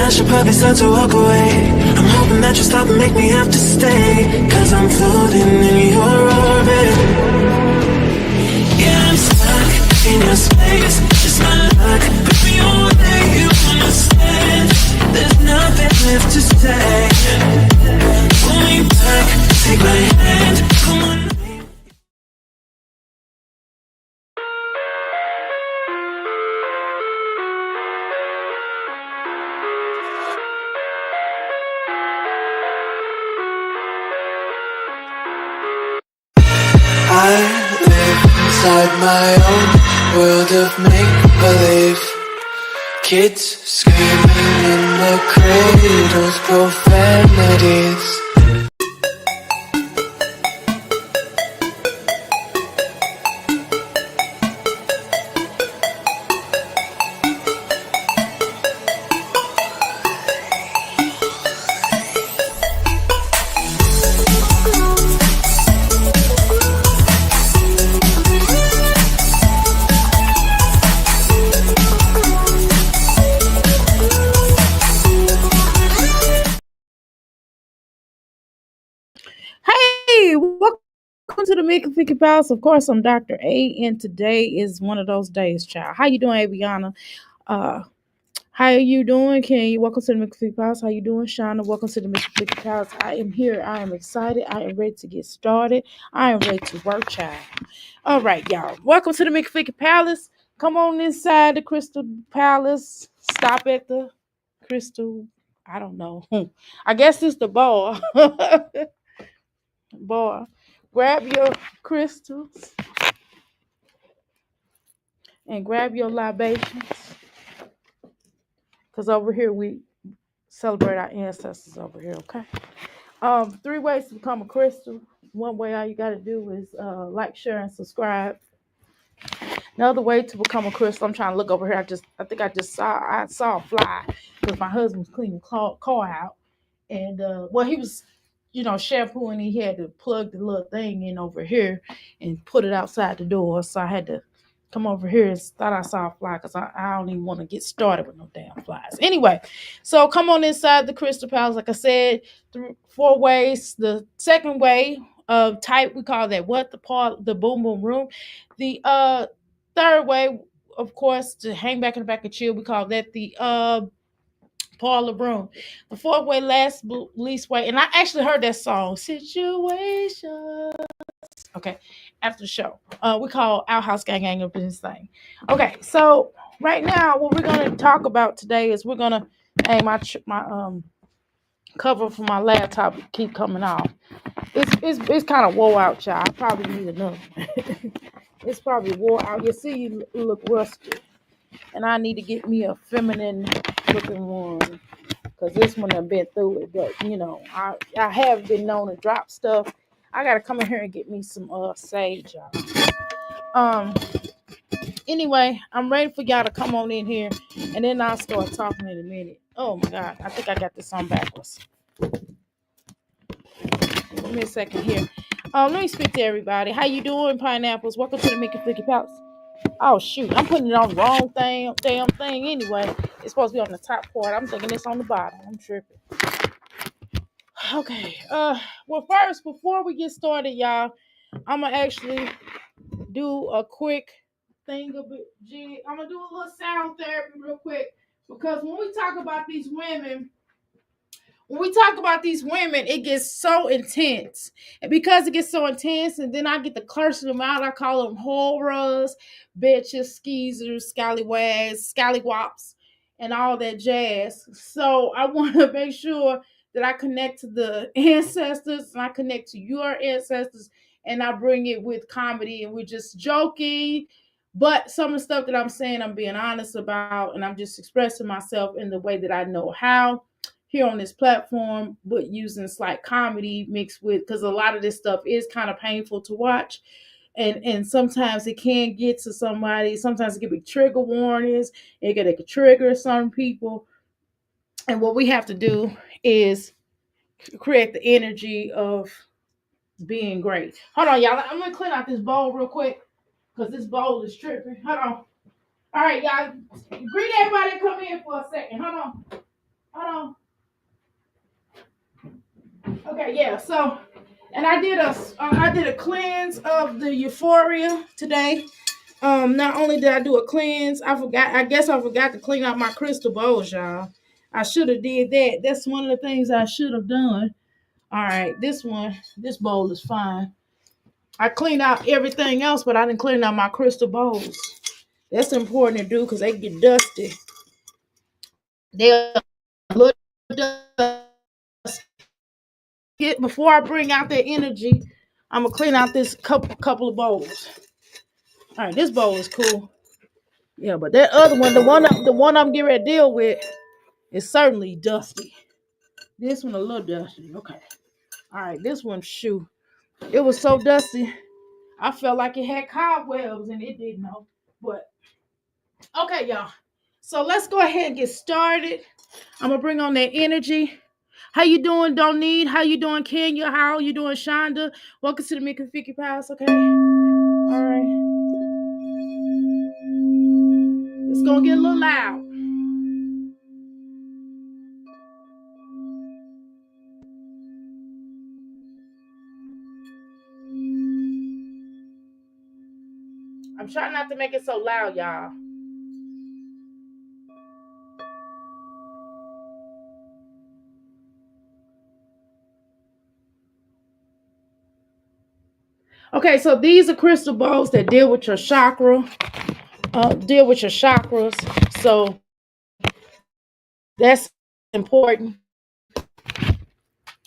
I should probably start to walk away. I'm hoping that you stop and make me have to stay, cause I'm floating in your orbit. Yeah, I'm stuck in your space. It's my luck, baby, you're where you wanna stand. There's nothing left to say. Pull me back, take my hand, come on. I live inside my own world of make-believe. Kids screaming in the cradles, profanities. Hey, welcome to the Make Figure Palace. Of course, I'm Dr. A, and today is one of those days, child. How you doing, Aviana? How you doing, Kenny? Welcome to the Make Figure Palace. How you doing, Shauna? Welcome to the Make Figure Palace. I am here. I am excited. I am ready to get started. I am ready to work, child. All right, y'all. Welcome to the Make Figure Palace. Come on inside the Crystal Palace. Stop at the Crystal. I don't know. I guess it's the bar. Boy, grab your crystals and grab your libations, because over here we celebrate our ancestors over here, okay? 3 ways to become a crystal. One way, all you got to do is like, share, and subscribe. Another way to become a crystal, I'm trying to look over here. I think I saw a fly because my husband was cleaning car out, and he was, shampooing. He had to plug the little thing in over here and put it outside the door. So I had to come over here and thought I saw a fly, because I don't even want to get started with no damn flies. Anyway, so come on inside the Crystal Palace. Like I said, 4 ways. The second way of type, we call that the boom boom room. The third way, of course, to hang back in the back and chill, we call that the parlor room. The fourth way, last least way, and I actually heard that song, Situation. Okay, after the show. We call Outhouse Gang Gang up in this thing. Okay, so right now, what we're gonna talk about today is we're gonna, hey, my cover for my laptop keep coming off. It's kind of wore out, child. I probably need another. It's probably wore out. You see, you look rusty, and I need to get me a feminine looking one, because this one I've been through it. But I have been known to drop stuff. I gotta come in here and get me some sage, y'all. Anyway, I'm ready for y'all to come on in here, and then I'll start talking in a minute. Oh my God, I think I got this on backwards. Give me a second here. Let me speak to everybody. How you doing, pineapples? Welcome to the Mickey Flicky Palace. Oh shoot, I'm putting it on the wrong damn thing anyway. It's supposed to be on the top part. I'm thinking it's on the bottom. I'm tripping. Okay. Well, first, before we get started, y'all, I'm gonna actually do a quick thing of it. I'm gonna do a little sound therapy real quick, because when we talk about these women, it gets so intense. And because it gets so intense, and then I get to cursing them out, I call them horrors, bitches, skeezers, scallywags, scallywops, and all that jazz. So I want to make sure that I connect to the ancestors, and I connect to your ancestors, and I bring it with comedy, and we're just joking. But some of the stuff that I'm saying, I'm being honest about, and I'm just expressing myself in the way that I know how here on this platform, but using slight comedy mixed with, because a lot of this stuff is kind of painful to watch. And sometimes it can get to somebody. Sometimes it can be trigger warnings. It can trigger some people. And what we have to do is create the energy of being great. Hold on, y'all. I'm going to clean out this bowl real quick, because this bowl is tripping. Hold on. All right, y'all. Greet everybody and come in for a second. Hold on. Hold Okay, yeah. So, and I did a cleanse of the euphoria today. Not only did I do a cleanse, I forgot. I guess I forgot to clean out my crystal bowls, y'all. I should have did that. That's one of the things I should have done. All right, this bowl is fine. I cleaned out everything else, but I didn't clean out my crystal bowls. That's important to do because they get dusty. They're a little dusty. Before I bring out that energy, I'm gonna clean out this couple of bowls. All right, this bowl is cool. Yeah, but that other one, the one I'm getting ready to deal with, is certainly dusty. This one a little dusty. Okay. All right, this one, shoot, it was so dusty. I felt like it had cobwebs and it didn't know. But okay, y'all. So let's go ahead and get started. I'm gonna bring on that energy. How you doing, Don't Need? How you doing, Kenya? How you doing, Shonda? Welcome to the Mickey Ficky Palace. Okay. All right. It's gonna get a little loud. I'm trying not to make it so loud, y'all. Okay, so these are crystal balls that deal with your chakras. So that's important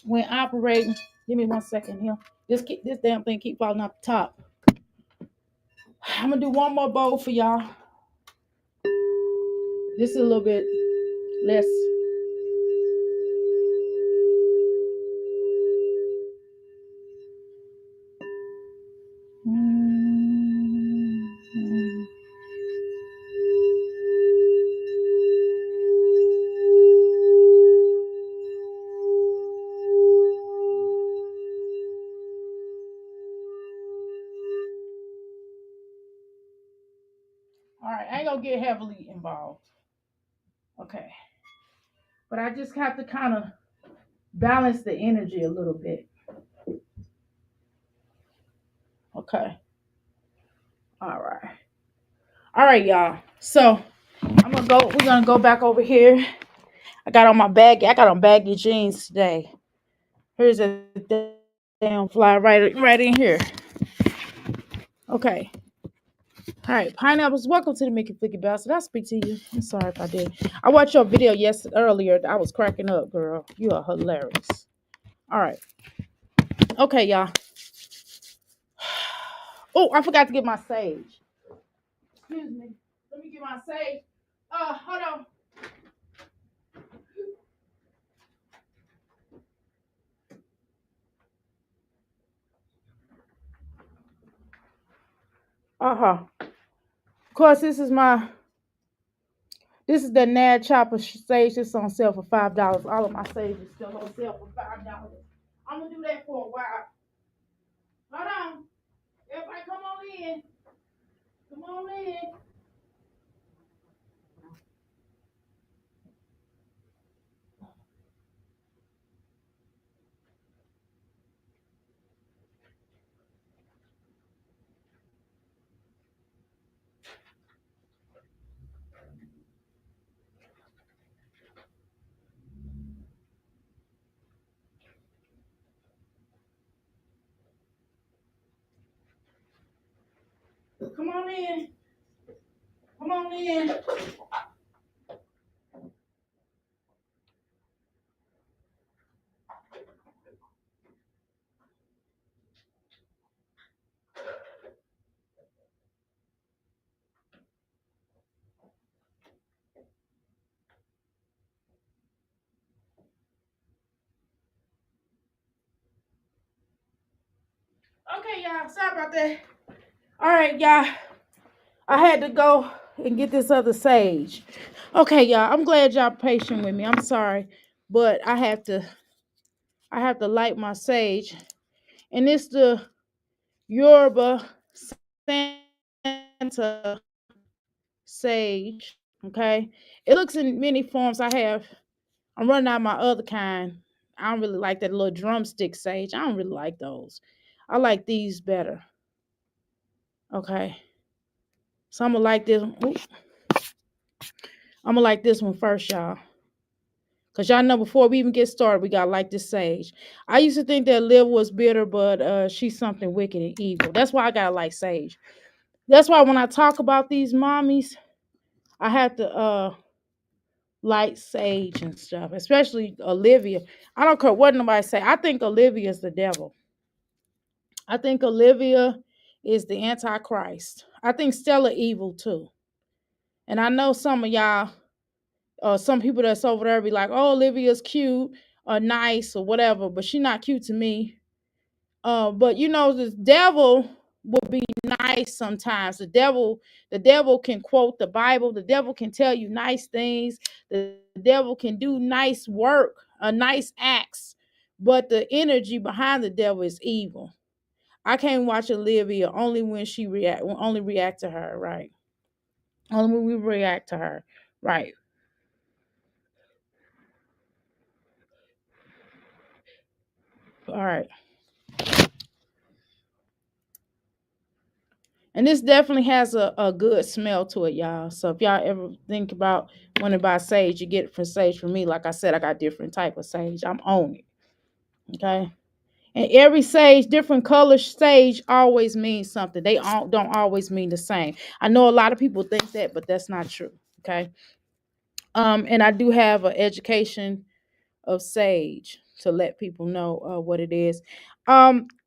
when operating. Give me 1 second here. This damn thing keep falling off the top. I'm gonna do one more bowl for y'all. This is a little bit less. All right, I ain't gonna get heavily involved. Okay, but I just have to kind of balance the energy a little bit. Okay. All right, y'all. So we're gonna go back over here. I got on baggy jeans today. Here's a damn fly right in here. Okay. All right, pineapples. Welcome to the Mickey Flicky Bell. Did I speak to you? I'm sorry if I did. I watched your video earlier. I was cracking up, girl. You are hilarious. All right. Okay, y'all. Oh, I forgot to get my sage. Excuse me. Let me get my sage. Hold on. Uh-huh. Of course, this is the Nad Chopper sage. It's on sale for $5. All of my sage is still on sale for $5. I'm gonna do that for a while. Hold on. Everybody come on in. Come on in. Come on in. Come on in. Okay, y'all. Sorry about that. All right, y'all. I had to go and get this other sage. Okay, y'all. I'm glad y'all patient with me. I'm sorry, but I have to light my sage, and it's the Yoruba Santa sage. Okay, it looks in many forms. I'm running out my other kind. I don't really like that little drumstick sage. I don't really like those. I like these better. Okay. So I'm gonna like this. I'm gonna like this one first, y'all. Cause y'all know before we even get started, we gotta like this sage. I used to think that Liv was bitter, but she's something wicked and evil. That's why I gotta like sage. That's why when I talk about these mommies, I have to like sage and stuff, especially Olivia. I don't care what nobody say. I think Olivia's the devil. I think Olivia is the Antichrist. I think Stella evil too. And I know some of y'all, some people that's over there be like, "Oh, Olivia's cute or nice or whatever," but she not cute to me. But you know, the devil will be nice sometimes. The devil can quote the Bible. The devil can tell you nice things. The devil can do nice work, nice acts. But the energy behind the devil is evil. I can't watch Olivia only when she only react to her, right? Only when we react to her, right? All right. And this definitely has a good smell to it, y'all. So if y'all ever think about wanting to buy sage, you get it from sage from me. Like I said, I got different type of sage. I'm on it. Okay. And every sage, different color sage always means something. They all don't always mean the same. I know a lot of people think that, but that's not true. Okay. And I do have an education of sage to let people know what it is.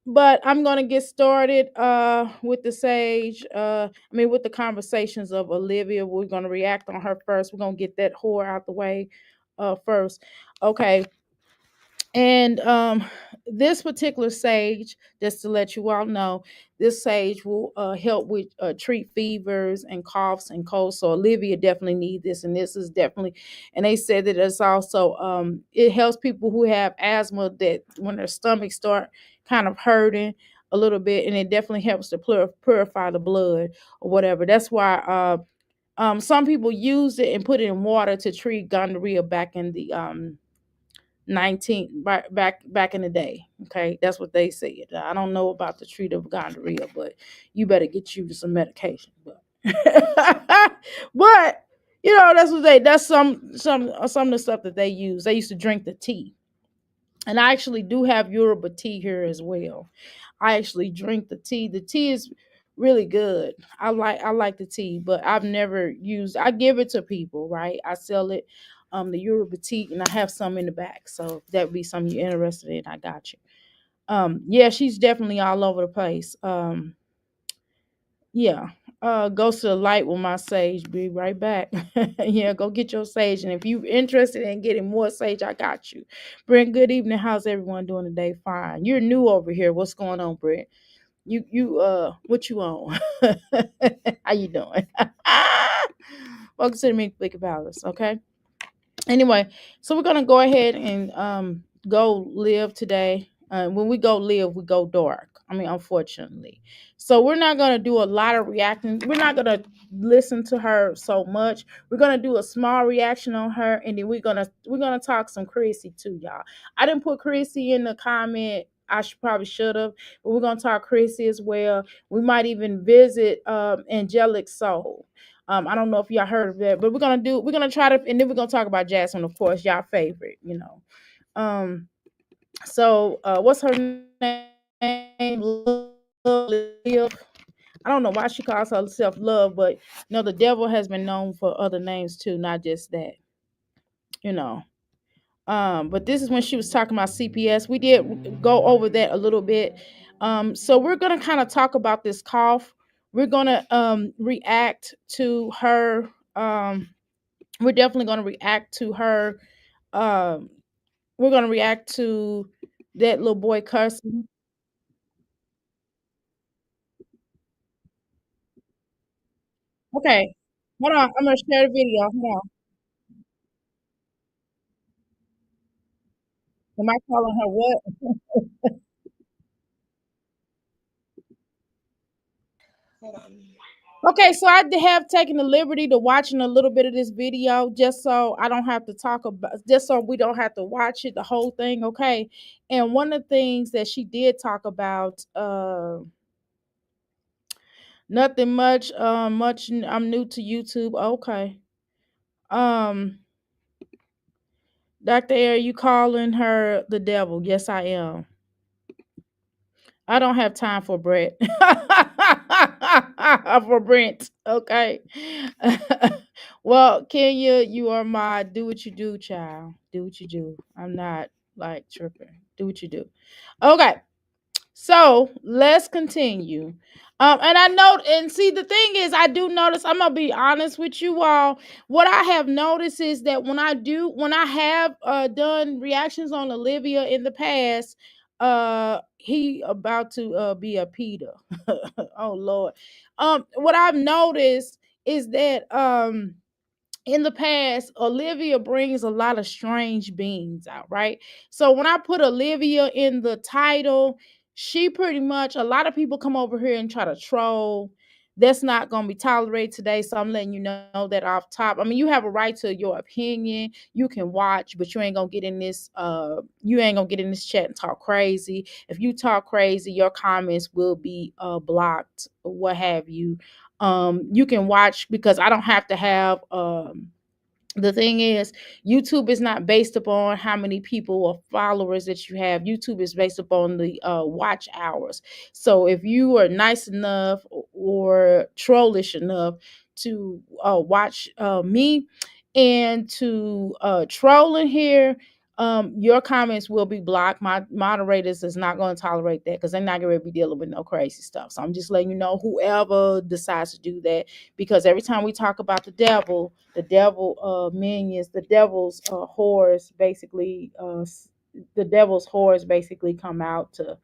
But I'm gonna get started with the sage. With the conversations of Olivia. We're gonna react on her first. We're gonna get that whore out the way first. Okay. And this particular sage, just to let you all know, this sage will help with treat fevers and coughs and colds. So Olivia definitely need this, and this is definitely. And they said that it's also it helps people who have asthma that when their stomachs start kind of hurting a little bit, and it definitely helps to purify the blood or whatever. That's why some people use it and put it in water to treat gonorrhea back in the 19 back in the day. Okay, that's what they said. I don't know about the treat of gonorrhea, but you better get you to some medication. But but that's what that's some of the stuff that they use. They used to drink the tea. And I actually do have Yoruba tea here as well. I actually drink the tea. The tea is really good. I like the tea, but I've never used. I give it to people, right? I sell it, the Yoruba tea, and I have some in the back. So if that would be something you're interested in, I got you. Yeah, she's definitely all over the place. Yeah. Goes to the light with my sage. Be right back. Yeah, go get your sage. And if you're interested in getting more sage, I got you. Brent, good evening. How's everyone doing today? Fine. You're new over here. What's going on, Brent? You what you on? How you doing? Welcome to the Mink Blick Palace, okay? Anyway, so we're gonna go ahead and go live today. When we go live, we go dark. Unfortunately. So we're not gonna do a lot of reacting. We're not gonna listen to her so much. We're gonna do a small reaction on her, and then we're gonna talk some Chrissy too, y'all. I didn't put Chrissy in the comment. I should have, but we're gonna talk Chrissy as well. We might even visit Angelic Soul. I don't know if y'all heard of that, but we're gonna try to, and then we're gonna talk about Jasmine, of course, y'all favorite, Um, so what's her name? Liv. I don't know why she calls herself Love, but the devil has been known for other names too, not just that, you know. But this is when she was talking about CPS. We did go over that a little bit. So we're gonna kind of talk about this cough. We're gonna react to her. We're definitely gonna react to her. Um, we're gonna react to that little boy cursing. Okay, hold on. I'm gonna share the video. Hold on. Am I calling her what? Hold on. Okay, so have taken the liberty to watching a little bit of this video just so I don't have to talk about, just so we don't have to watch it the whole thing, okay? And one of the things that she did talk about, nothing much, I'm new to YouTube. Okay. Um, Dr. Air, you calling her the devil? Yes, I am. I don't have time for Brett. For Brent. Okay. Well, Kenya, you are my do what you do, child. Do what you do. I'm not like tripping. Do what you do. Okay. So let's continue. And I know, and see, the thing is, I do notice, I'm gonna be honest with you all. What I have noticed is that when I have done reactions on Olivia in the past, he about to be a Peter. Oh Lord. What I've noticed is that in the past, Olivia brings a lot of strange beings out, right? So when I put Olivia in the title, she pretty much, a lot of people come over here and try to troll. That's not going to be tolerated today. So I'm letting you know that off top. I mean, you have a right to your opinion. You can watch, but you ain't going to get in this, you ain't going to get in this chat and talk crazy. If you talk crazy, your comments will be blocked, or what have you. You can watch because I don't have to have the thing is, YouTube is not based upon how many people or followers that you have. YouTube is based upon the watch hours. So if you are nice enough or trollish enough to watch me and to troll in here, your comments will be blocked. My moderators is not going to tolerate that because they're not going to be dealing with no crazy stuff. So I'm just letting you know, whoever decides to do that, because every time we talk about the devil minions, the devil's whores basically, the devil's whores basically come out to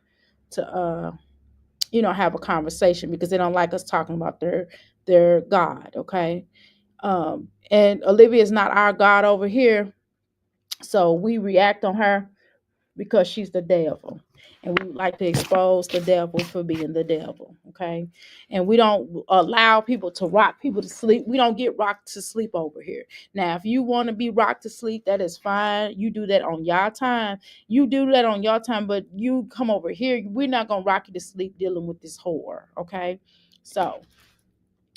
have a conversation because they don't like us talking about their God. Okay. And Olivia is not our God over here, so we react on her because she's the devil. And we like to expose the devil for being the devil. Okay. And we don't allow people to rock people to sleep. We don't get rocked to sleep over here. Now, if you want to be rocked to sleep, that is fine. You do that on your time. You do that on your time, but you come over here. We're not going to rock you to sleep dealing with this whore. Okay. So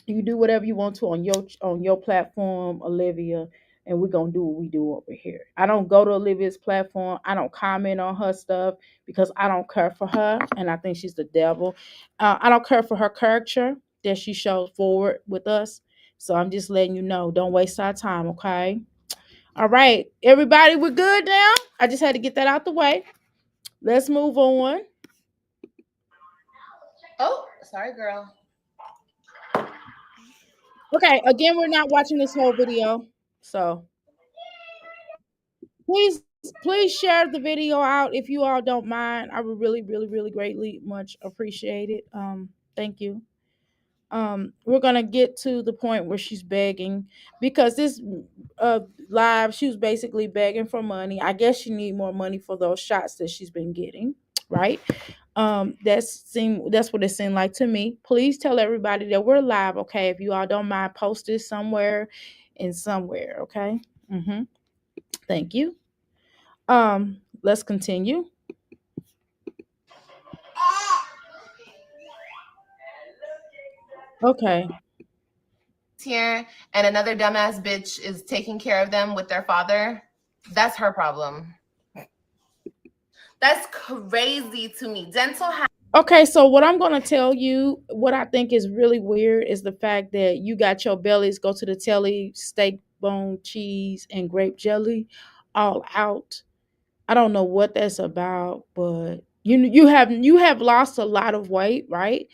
you do whatever you want to on your platform, Olivia, and we're gonna do what we do over here. I don't go to Olivia's platform. I don't comment on her stuff because I don't care for her, and I think she's the devil. I don't care for her character that she shows forward with us. So I'm just letting you know, don't waste our time, okay? All right, everybody, we're good now. I just had to get that out the way. Let's move on. Oh, sorry, girl. Okay, again, we're not watching this whole video, so please please share the video out if you all don't mind. I would really, really, really greatly much appreciate it. Thank you. We're gonna get to the point where she's begging because this uh live, she was basically begging for money. I guess she need more money for those shots that she's been getting, right? That's what it seemed like to me. Please tell everybody that we're live, okay? If you all don't mind, post this somewhere and somewhere, okay? Thank you. Let's continue. Okay. Here, and another dumbass bitch is taking care of them with their father. That's her problem. That's crazy to me. Dental Okay, so what I'm gonna tell you, what I think is really weird is the fact that you got your bellies go to the telly, steak, bone, cheese, and grape jelly all out. I don't know what that's about, but you have lost a lot of weight, right?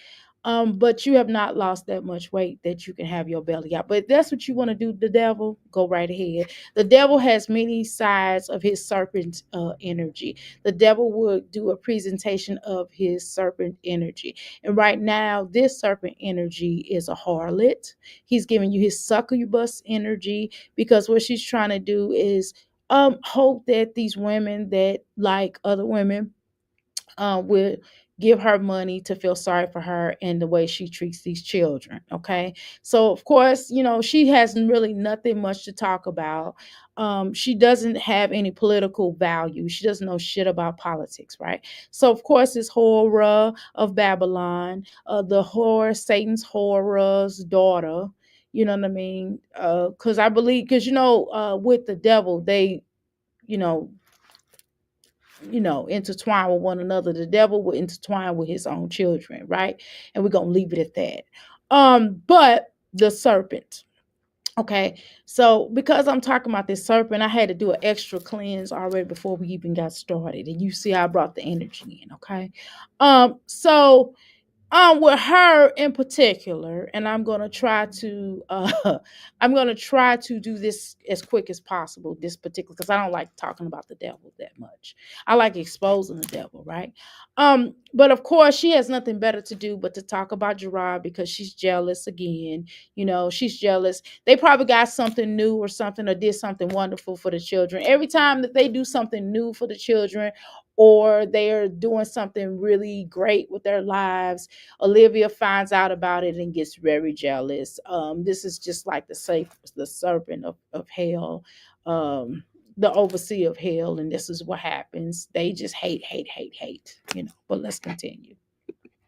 But you have not lost that much weight that you can have your belly out. But if that's what you want to do, the devil, go right ahead. The devil has many sides of his serpent energy. The devil would do a presentation of his serpent energy. And right now, this serpent energy is a harlot. He's giving you his succubus energy because what she's trying to do is hope that these women that like other women would give her money to feel sorry for her and the way she treats these children. Okay. So, of course, she has really nothing much to talk about. She doesn't have any political value. She doesn't know shit about politics, right? So, of course, this horror of Babylon, the horror, Satan's horror's daughter, you know what I mean? Because I believe, because, with the devil, they, you know, intertwine with one another. The devil will intertwine with his own children, right? And we're gonna leave it at that. But the serpent. Okay, so because I'm talking about this serpent, I had to do an extra cleanse already before we even got started. And you see, I brought the energy in. Okay, so with her in particular, and I'm gonna try to I'm gonna try to do this as quick as possible, this particular, because I don't like talking about the devil that much. I like exposing the devil, right? But of course she has nothing better to do but to talk about Gerard because she's jealous again. She's jealous. They probably got something new or something, or did something wonderful for the children. Every time that they do something new for the children, or they're doing something really great with their lives, Olivia finds out about it and gets very jealous. This is just like the serpent of hell, the overseer of hell, and this is what happens. They just hate, hate, hate, hate. But let's continue.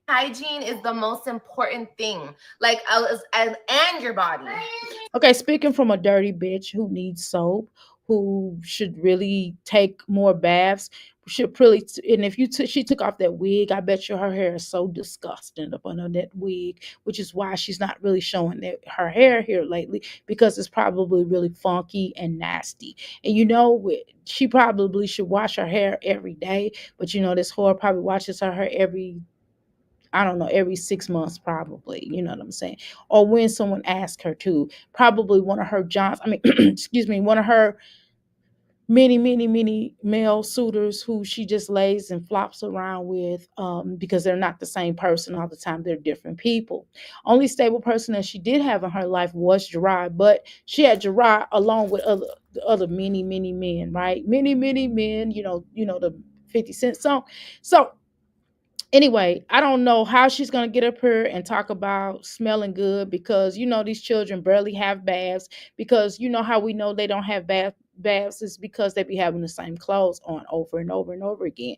Hygiene is the most important thing, like and your body. Okay, speaking from a dirty bitch who needs soap, who should really take more baths, should really, and if she took off that wig, I bet you her hair is so disgusting up under that wig, which is why she's not really showing her hair here lately, because it's probably really funky and nasty. And she probably should wash her hair every day, but this whore probably washes her hair every, I don't know, every 6 months, probably. You know what I'm saying? Or when someone asks her to. Probably one of her excuse me, one of her many, many, many male suitors who she just lays and flops around with, because they're not the same person all the time. They're different people. Only stable person that she did have in her life was Gerard, but she had Gerard along with other many, many men, right? Many, many men, the 50 Cent song. So anyway, I don't know how she's gonna get up here and talk about smelling good, because these children barely have baths. Because how we know they don't have baths is because they be having the same clothes on over and over and over again.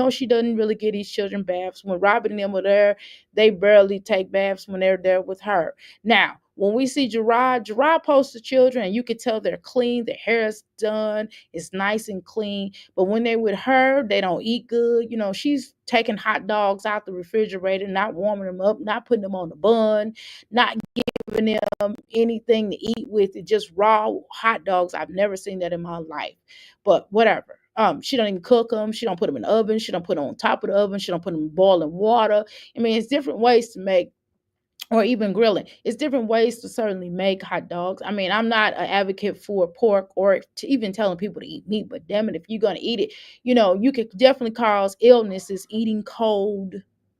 She doesn't really get these children baths. When Robin and them are there, they barely take baths when they're there with her. Now, when we see Gerard posts the children, and you can tell they're clean, their hair is done, it's nice and clean. But when they're with her, they don't eat good. She's taking hot dogs out the refrigerator, not warming them up, not putting them on the bun, not giving them anything to eat with it, just raw hot dogs. I've never seen that in my life. But whatever. She don't even cook them. She don't put them in the oven. She don't put them on top of the oven. She don't put them in boiling water. I mean, it's different ways to make, or even grilling. It's different ways to certainly make hot dogs. I mean, I'm not an advocate for pork or to even telling people to eat meat, but damn it, if you're going to eat it, you could definitely cause illnesses eating cold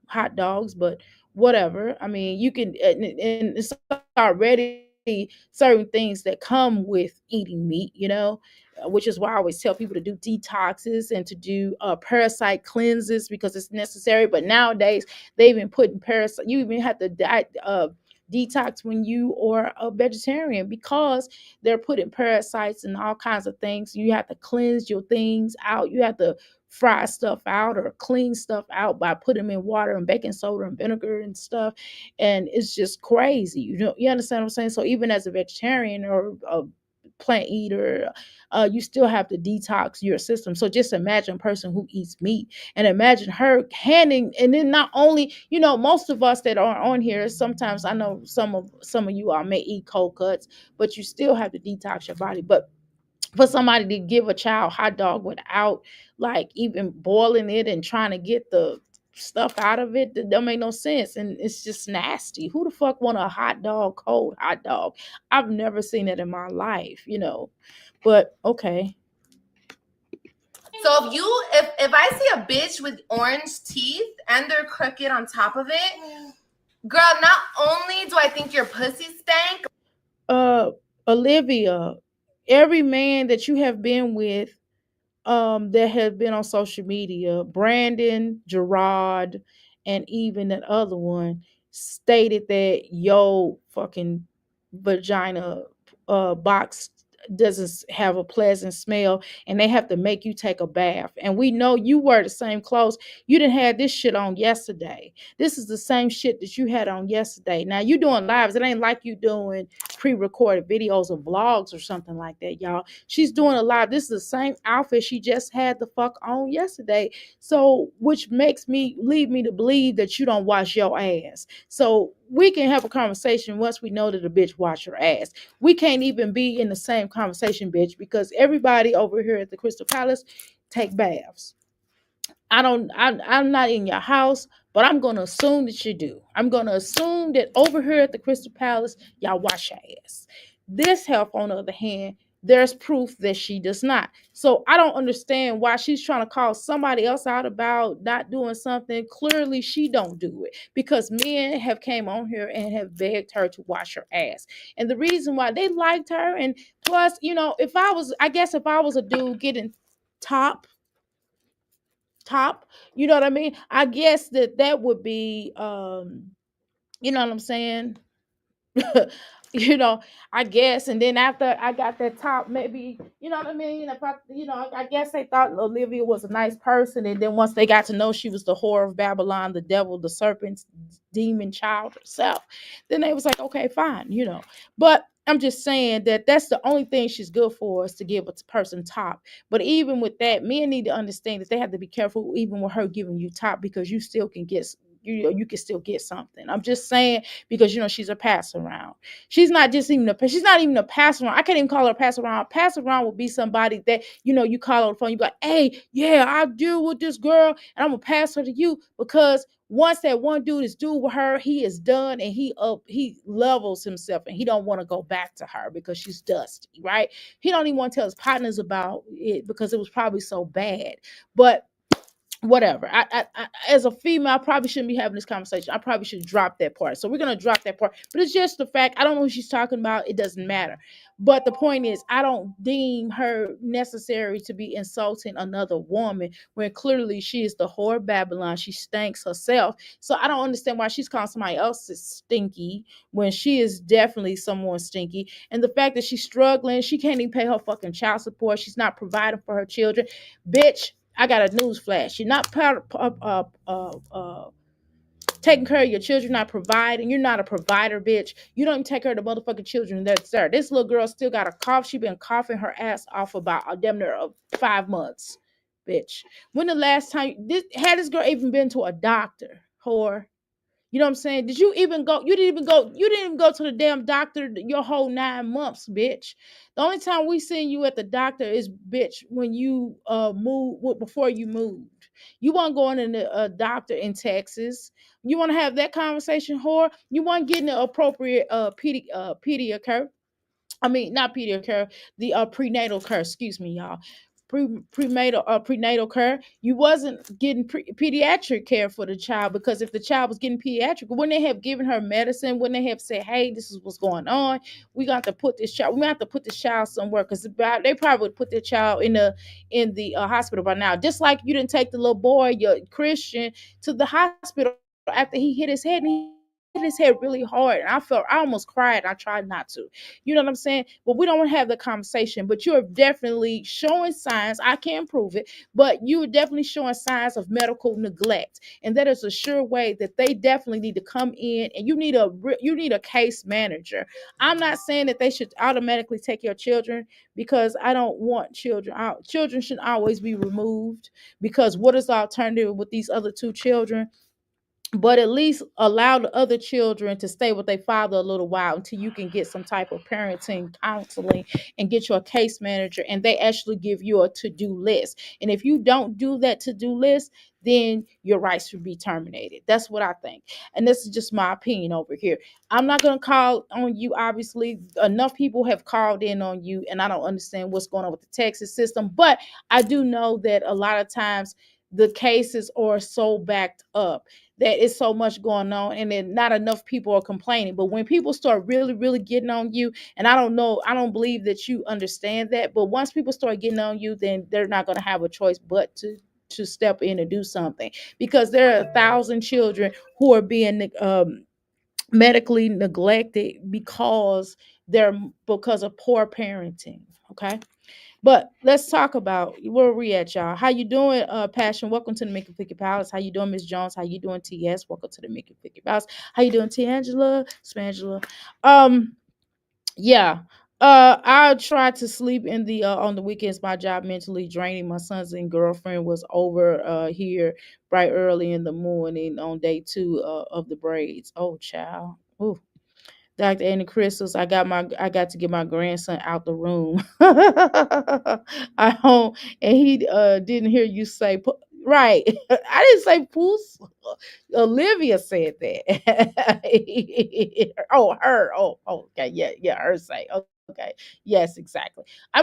hot dogs, but whatever. I mean, you can, and it's already certain things that come with eating meat, which is why I always tell people to do detoxes and to do parasite cleanses, because it's necessary. But nowadays, they've been putting parasite. You even have to detox when you are a vegetarian, because they're putting parasites and all kinds of things. You have to cleanse your things out. You have to fry stuff out or clean stuff out by putting them in water and baking soda and vinegar and stuff. And it's just crazy. You understand what I'm saying? So even as a vegetarian or a plant eater, you still have to detox your system. So just imagine a person who eats meat, and imagine her handing, and then not only, most of us that are on here, sometimes I know some of you all may eat cold cuts, but you still have to detox your body. But for somebody to give a child hot dog without like even boiling it and trying to get the stuff out of it, that don't make no sense, and it's just nasty. Who the fuck want a hot dog, cold hot dog? I've never seen it in my life. But okay. So if I see a bitch with orange teeth and they're crooked on top of it, girl, not only do I think your pussy stank. Olivia, every man that you have been with that have been on social media, Brandon, Gerard, and even that other one stated that yo fucking vagina box doesn't have a pleasant smell and they have to make you take a bath. And we know you wear the same clothes. You didn't have this shit on yesterday. This is the same shit that you had on yesterday. Now you doing lives. It ain't like you doing pre-recorded videos or vlogs or something like that, y'all. She's doing a live. This is the same outfit she just had the fuck on yesterday. So, which makes me lead me to believe that you don't wash your ass. So we can have a conversation once we know that a bitch wash her ass. We can't even be in the same conversation, bitch, because everybody over here at the Crystal Palace take baths. I'm not in your house, but I'm gonna assume that you do. I'm gonna assume that over here at the Crystal Palace, y'all wash your ass. This health, on the other hand, there's proof that she does not. So I don't understand why she's trying to call somebody else out about not doing something. Clearly, she don't do it because men have came on here and have begged her to wash her ass. And the reason why they liked her, and plus, I guess if I was a dude getting top top, you know what I mean? I guess that would be you know what I'm saying? you know, I guess. And then after I got that top, maybe, you know what I mean? If I guess they thought Olivia was a nice person. And then once they got to know she was the whore of Babylon, the devil, the serpent, demon child herself, then they was like, okay, fine. But I'm just saying that that's the only thing she's good for is to give a person top. But even with that, men need to understand that they have to be careful even with her giving you top because you still can get you can still get something. I'm just saying because she's a pass around. She's not even a pass around. I can't even call her a pass around. Pass around would be somebody that you call on the phone, you be like, hey, yeah, I deal with this girl and I'm gonna pass her to you because once that one dude is due with her, he is done and he levels himself and he don't want to go back to her because she's dusty, right? He don't even want to tell his partners about it because it was probably so bad. But whatever. I as a female, I probably shouldn't be having this conversation. I probably should drop that part. So we're gonna drop that part. But it's just the fact. I don't know who she's talking about. It doesn't matter. But the point is, I don't deem her necessary to be insulting another woman when clearly she is the whore of Babylon. She stinks herself. So I don't understand why she's calling somebody else stinky when she is definitely someone stinky. And the fact that she's struggling, she can't even pay her fucking child support. She's not providing for her children. Bitch, I got a news flash. You're not taking care of your children, not providing. You're not a provider, bitch. You don't even take care of the motherfucking children that's there. This little girl still got a cough. She been coughing her ass off about damn near 5 months, bitch. When the last time had this girl even been to a doctor? Whore. You know what I'm saying? Did you even go? You didn't even go. You didn't even go to the damn doctor your whole 9 months, bitch. The only time we seen you at the doctor is, bitch, when you before you moved. You weren't going to a doctor in Texas. You want to have that conversation, whore? You weren't getting the appropriate pediacure. I mean, not pediacure, the prenatal care. Excuse me, y'all. Prenatal care. You wasn't getting pediatric care for the child because if the child was getting pediatric, wouldn't they have given her medicine? Wouldn't they have said, "Hey, this is what's going on. We got to put this child. We have to put this child somewhere," because they probably would put their child in the hospital by now. Just like you didn't take the little boy, your Christian, to the hospital after he hit his head. And he hit his head really hard, and I almost cried. I tried not to. You know what I'm saying? But we don't have the conversation. But you're definitely showing signs. I can't prove it, but you're definitely showing signs of medical neglect, and that is a sure way that they definitely need to come in. And you need a case manager. I'm not saying that they should automatically take your children because I don't want children out. Children should always be removed because what is the alternative with these other two children? But at least allow the other children to stay with their father a little while until you can get some type of parenting counseling and get you a case manager and they actually give you a to-do list. And if you don't do that to-do list, then your rights should be terminated. That's what I think. And this is just my opinion over here. I'm not going to call on you. Obviously, enough people have called in on you, and I don't understand what's going on with the Texas system. But I do know that a lot of times the cases are so backed up that it's so much going on and then not enough people are complaining. But when people start really, really getting on you, and I don't know, I don't believe that you understand that, but once people start getting on you, then they're not going to have a choice but to step in and do something, because there are 1,000 children who are being medically neglected because of poor parenting. Okay, but let's talk about where we at, y'all. How you doing, Passion? Welcome to the Mickey Picky Palace. How you doing, Miss Jones? How you doing, TS? Welcome to the Mickey Picky Palace. How you doing, Tangela? Spangela. Um, yeah. I tried to sleep in the on the weekends. My job mentally draining. My son's and girlfriend was over here bright early in the morning on day 2 of the braids. Oh, child. Ooh. Dr. Annie Crystals, I got to get my grandson out the room. I home and he didn't hear you say right. I didn't say poos. Olivia said that. Oh, her. Oh, okay. Yeah, her say. Okay. Yes, exactly. I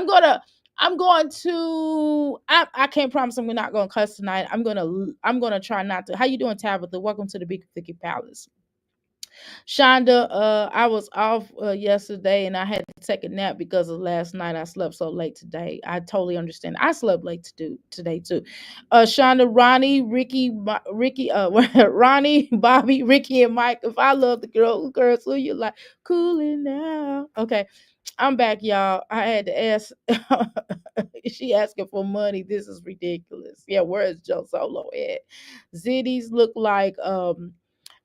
can't promise I'm not gonna cuss tonight. I'm gonna try not to. How you doing, Tabitha? Welcome to the Big Thicky Palace. Shonda, I was off yesterday and I had to take a nap because of last night. I slept so late today. I totally understand. I slept late today too. Shonda, Ronnie, Ricky, Ronnie, Bobby, Ricky, and Mike. If I love the girls, who you like? Cooling now. Okay, I'm back, y'all. I had to ask. She asking for money. This is ridiculous. Yeah, where is Joe Solo at? Zitties look like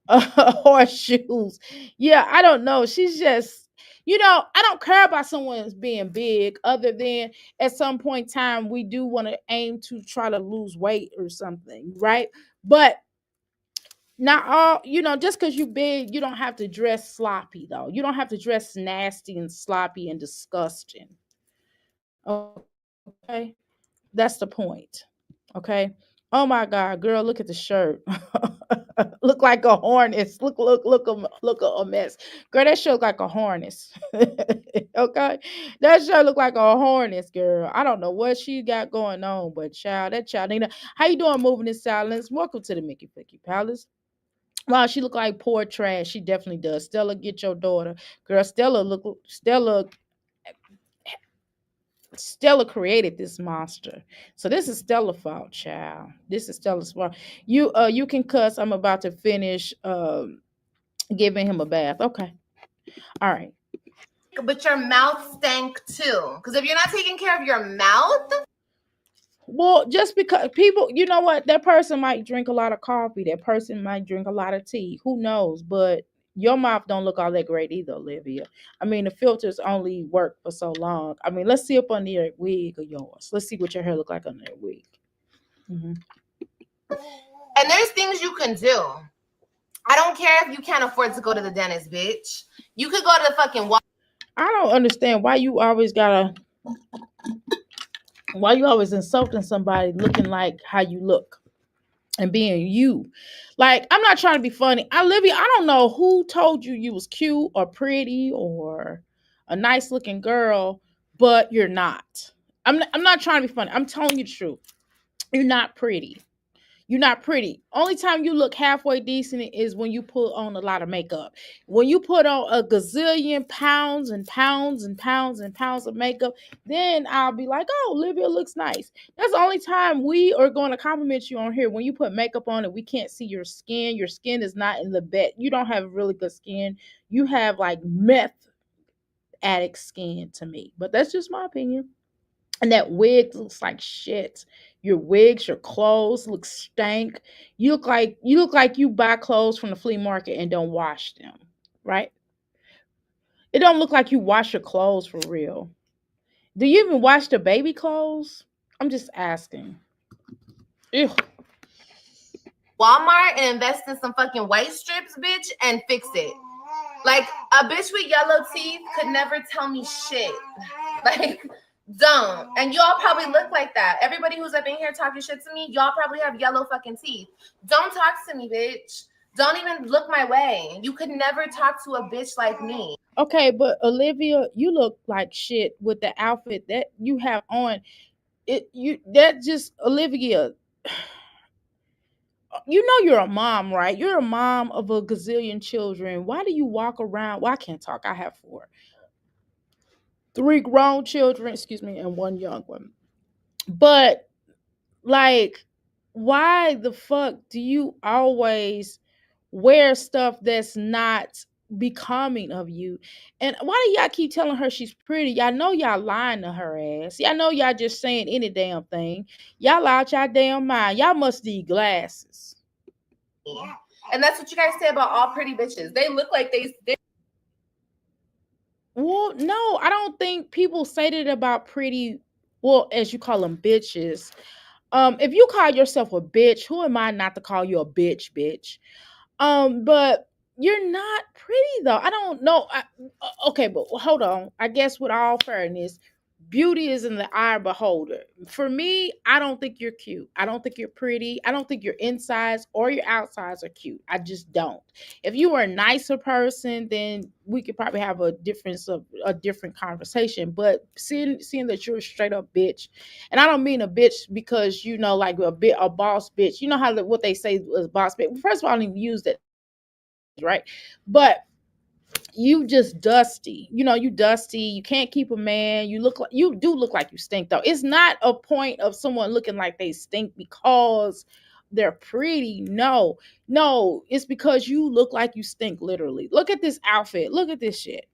horseshoes. Yeah, I don't know. She's just, I don't care about someone's being big, other than at some point in time we do want to aim to try to lose weight or something, right? But not all, just because you big, you don't have to dress sloppy though. You don't have to dress nasty and sloppy and disgusting. Okay. That's the point. Okay. Oh my God, girl, look at the shirt. Look like a harness. Look a mess. Girl, that shirt look like a harness. Okay. That shirt look like a harness, girl. I don't know what she got going on, but child, that child. How you doing, moving in silence? Welcome to the Mickey Picky Palace. Wow, she look like poor trash. She definitely does. Stella, get your daughter. Girl, Stella created this monster. So this is Stella's fault, child. This is Stella's fault. You can cuss. I'm about to finish giving him a bath. Okay. All right. But your mouth stank too. Because if you're not taking care of your mouth, Well, just because people, you know what, that person might drink a lot of coffee. That person might drink a lot of tea. Who knows? But your mouth don't look all that great either, Olivia. I mean, the filters only work for so long. I mean, let's see up under your wig of yours. Let's see what your hair look like under that wig. Mm-hmm. and there's things you can do. I don't care if you can't afford to go to the dentist, bitch. You could go to the fucking. I don't understand why you always insulting somebody looking like how you look and being you. Like, I'm not trying to be funny. Olivia, I don't know who told you you was cute or pretty or a nice looking girl, but you're not. I'm not trying to be funny. I'm telling you the truth. You're not pretty. You're not pretty. Only time you look halfway decent is when you put on a lot of makeup. When you put on a gazillion pounds and pounds and pounds and pounds of makeup, then I'll be like, oh, Olivia looks nice. That's the only time we are going to compliment you on here. When you put makeup on and we can't see your skin. Your skin is not in the bed. You don't have really good skin. You have like meth addict skin to me. But that's just my opinion. And that wig looks like shit. Your wigs, your clothes look stank. You look like you buy clothes from the flea market and don't wash them, right? It don't look like you wash your clothes for real. Do you even wash the baby clothes? I'm just asking. Ew. Walmart and invest in some fucking white strips, bitch, and fix it. Like, a bitch with yellow teeth could never tell me shit. Like, don't. And y'all probably look like that. Everybody who's up in here talking shit to me, y'all probably have yellow fucking teeth. Don't talk to me, bitch. Don't even look my way. You could never talk to a bitch like me. Okay, but Olivia, you look like shit with the outfit that you have on. It you that just Olivia. you know you're a mom, right? You're a mom of a gazillion children. Why do you walk around? Well, I can't talk. I have four. Three grown children, excuse me, and one young one. But like, why the fuck do you always wear stuff that's not becoming of you? And why do y'all keep telling her she's pretty? Y'all know y'all lying to her ass. Y'all know y'all just saying any damn thing. Y'all out y'all damn mind. Y'all must need glasses. And that's what you guys say about all pretty bitches. They look like they Well, no, I don't think people say that about pretty, well, as you call them, bitches. If you call yourself a bitch, who am I not to call you a bitch? But you're not pretty though. I don't know. Okay, but hold on. I guess with all fairness, beauty is in the eye of the beholder. For me, I don't think you're cute. I don't think you're pretty. I don't think your insides or your outsides are cute. I just don't. If you were a nicer person, then we could probably have a different conversation. But seeing that you're a straight up bitch, and I don't mean a bitch because you know, like a boss bitch. You know how what they say is boss bitch. First of all, I don't even use that, right? But you just dusty. You know, you dusty. You can't keep a man. You do look like you stink though. It's not a point of someone looking like they stink because they're pretty. No. No, it's because you look like you stink literally. Look at this outfit. Look at this shit.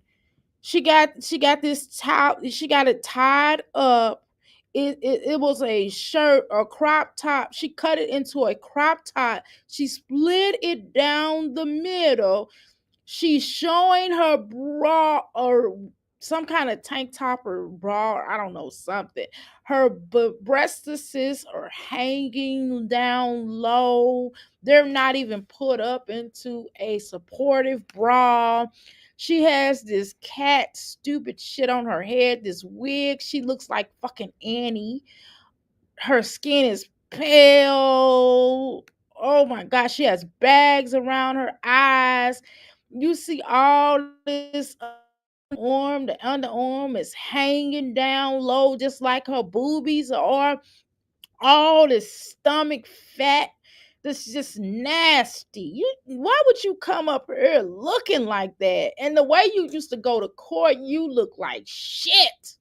She got this top, she got it tied up. It was a shirt, a crop top. She cut it into a crop top. She split it down the middle. She's showing her bra or some kind of tank top or bra, or I don't know, something. Her breastises are hanging down low. They're not even put up into a supportive bra. She has this cat stupid shit on her head, this wig. She looks like fucking Annie. Her skin is pale. Oh my gosh, she has bags around her eyes. You see all this arm, the underarm is hanging down low, just like her boobies are. All this stomach fat. This is just nasty. Why would you come up here looking like that? And the way you used to go to court, you look like shit.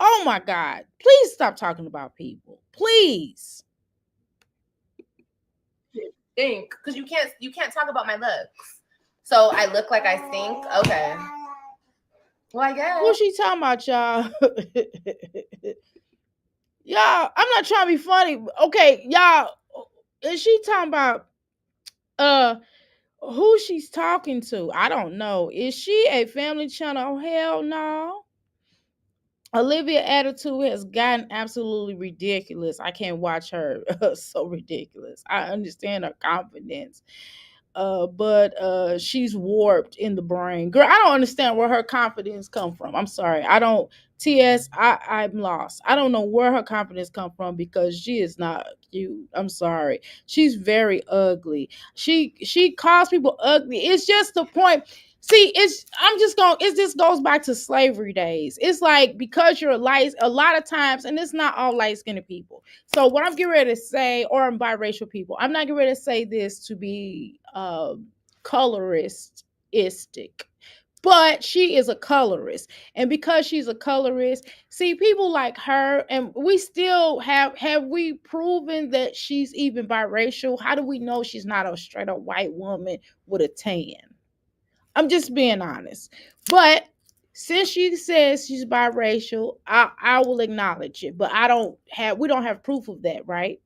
Oh my God. Please stop talking about people. Please. stink because you can't talk about my looks. So I look like I stink. Okay. Well, I Who guess. she talking about, y'all? Y'all, I'm not trying to be funny. Okay, y'all, is she talking about uh who she's talking to? I don't know. Is she a family channel? Hell no. Olivia attitude has gotten absolutely ridiculous. I can't watch her. So ridiculous. I understand her confidence, but she's warped in the brain. Girl, I don't understand where her confidence come from. I'm sorry. I don't. I'm lost. I don't know where her confidence come from because she is not cute. I'm sorry. She's very ugly. She calls people ugly. It's just the point. See, it just goes back to slavery days. It's like because you're light, a lot of times, and it's not all light skinned people. So what I'm getting ready to say, or I'm biracial people, I'm not getting ready to say this to be coloristic, but she is a colorist, and because she's a colorist, see people like her, and we still have we proven that she's even biracial? How do we know she's not a straight up white woman with a tan? I'm just being honest, but since she says she's biracial, I will acknowledge it, but we don't have proof of that, right?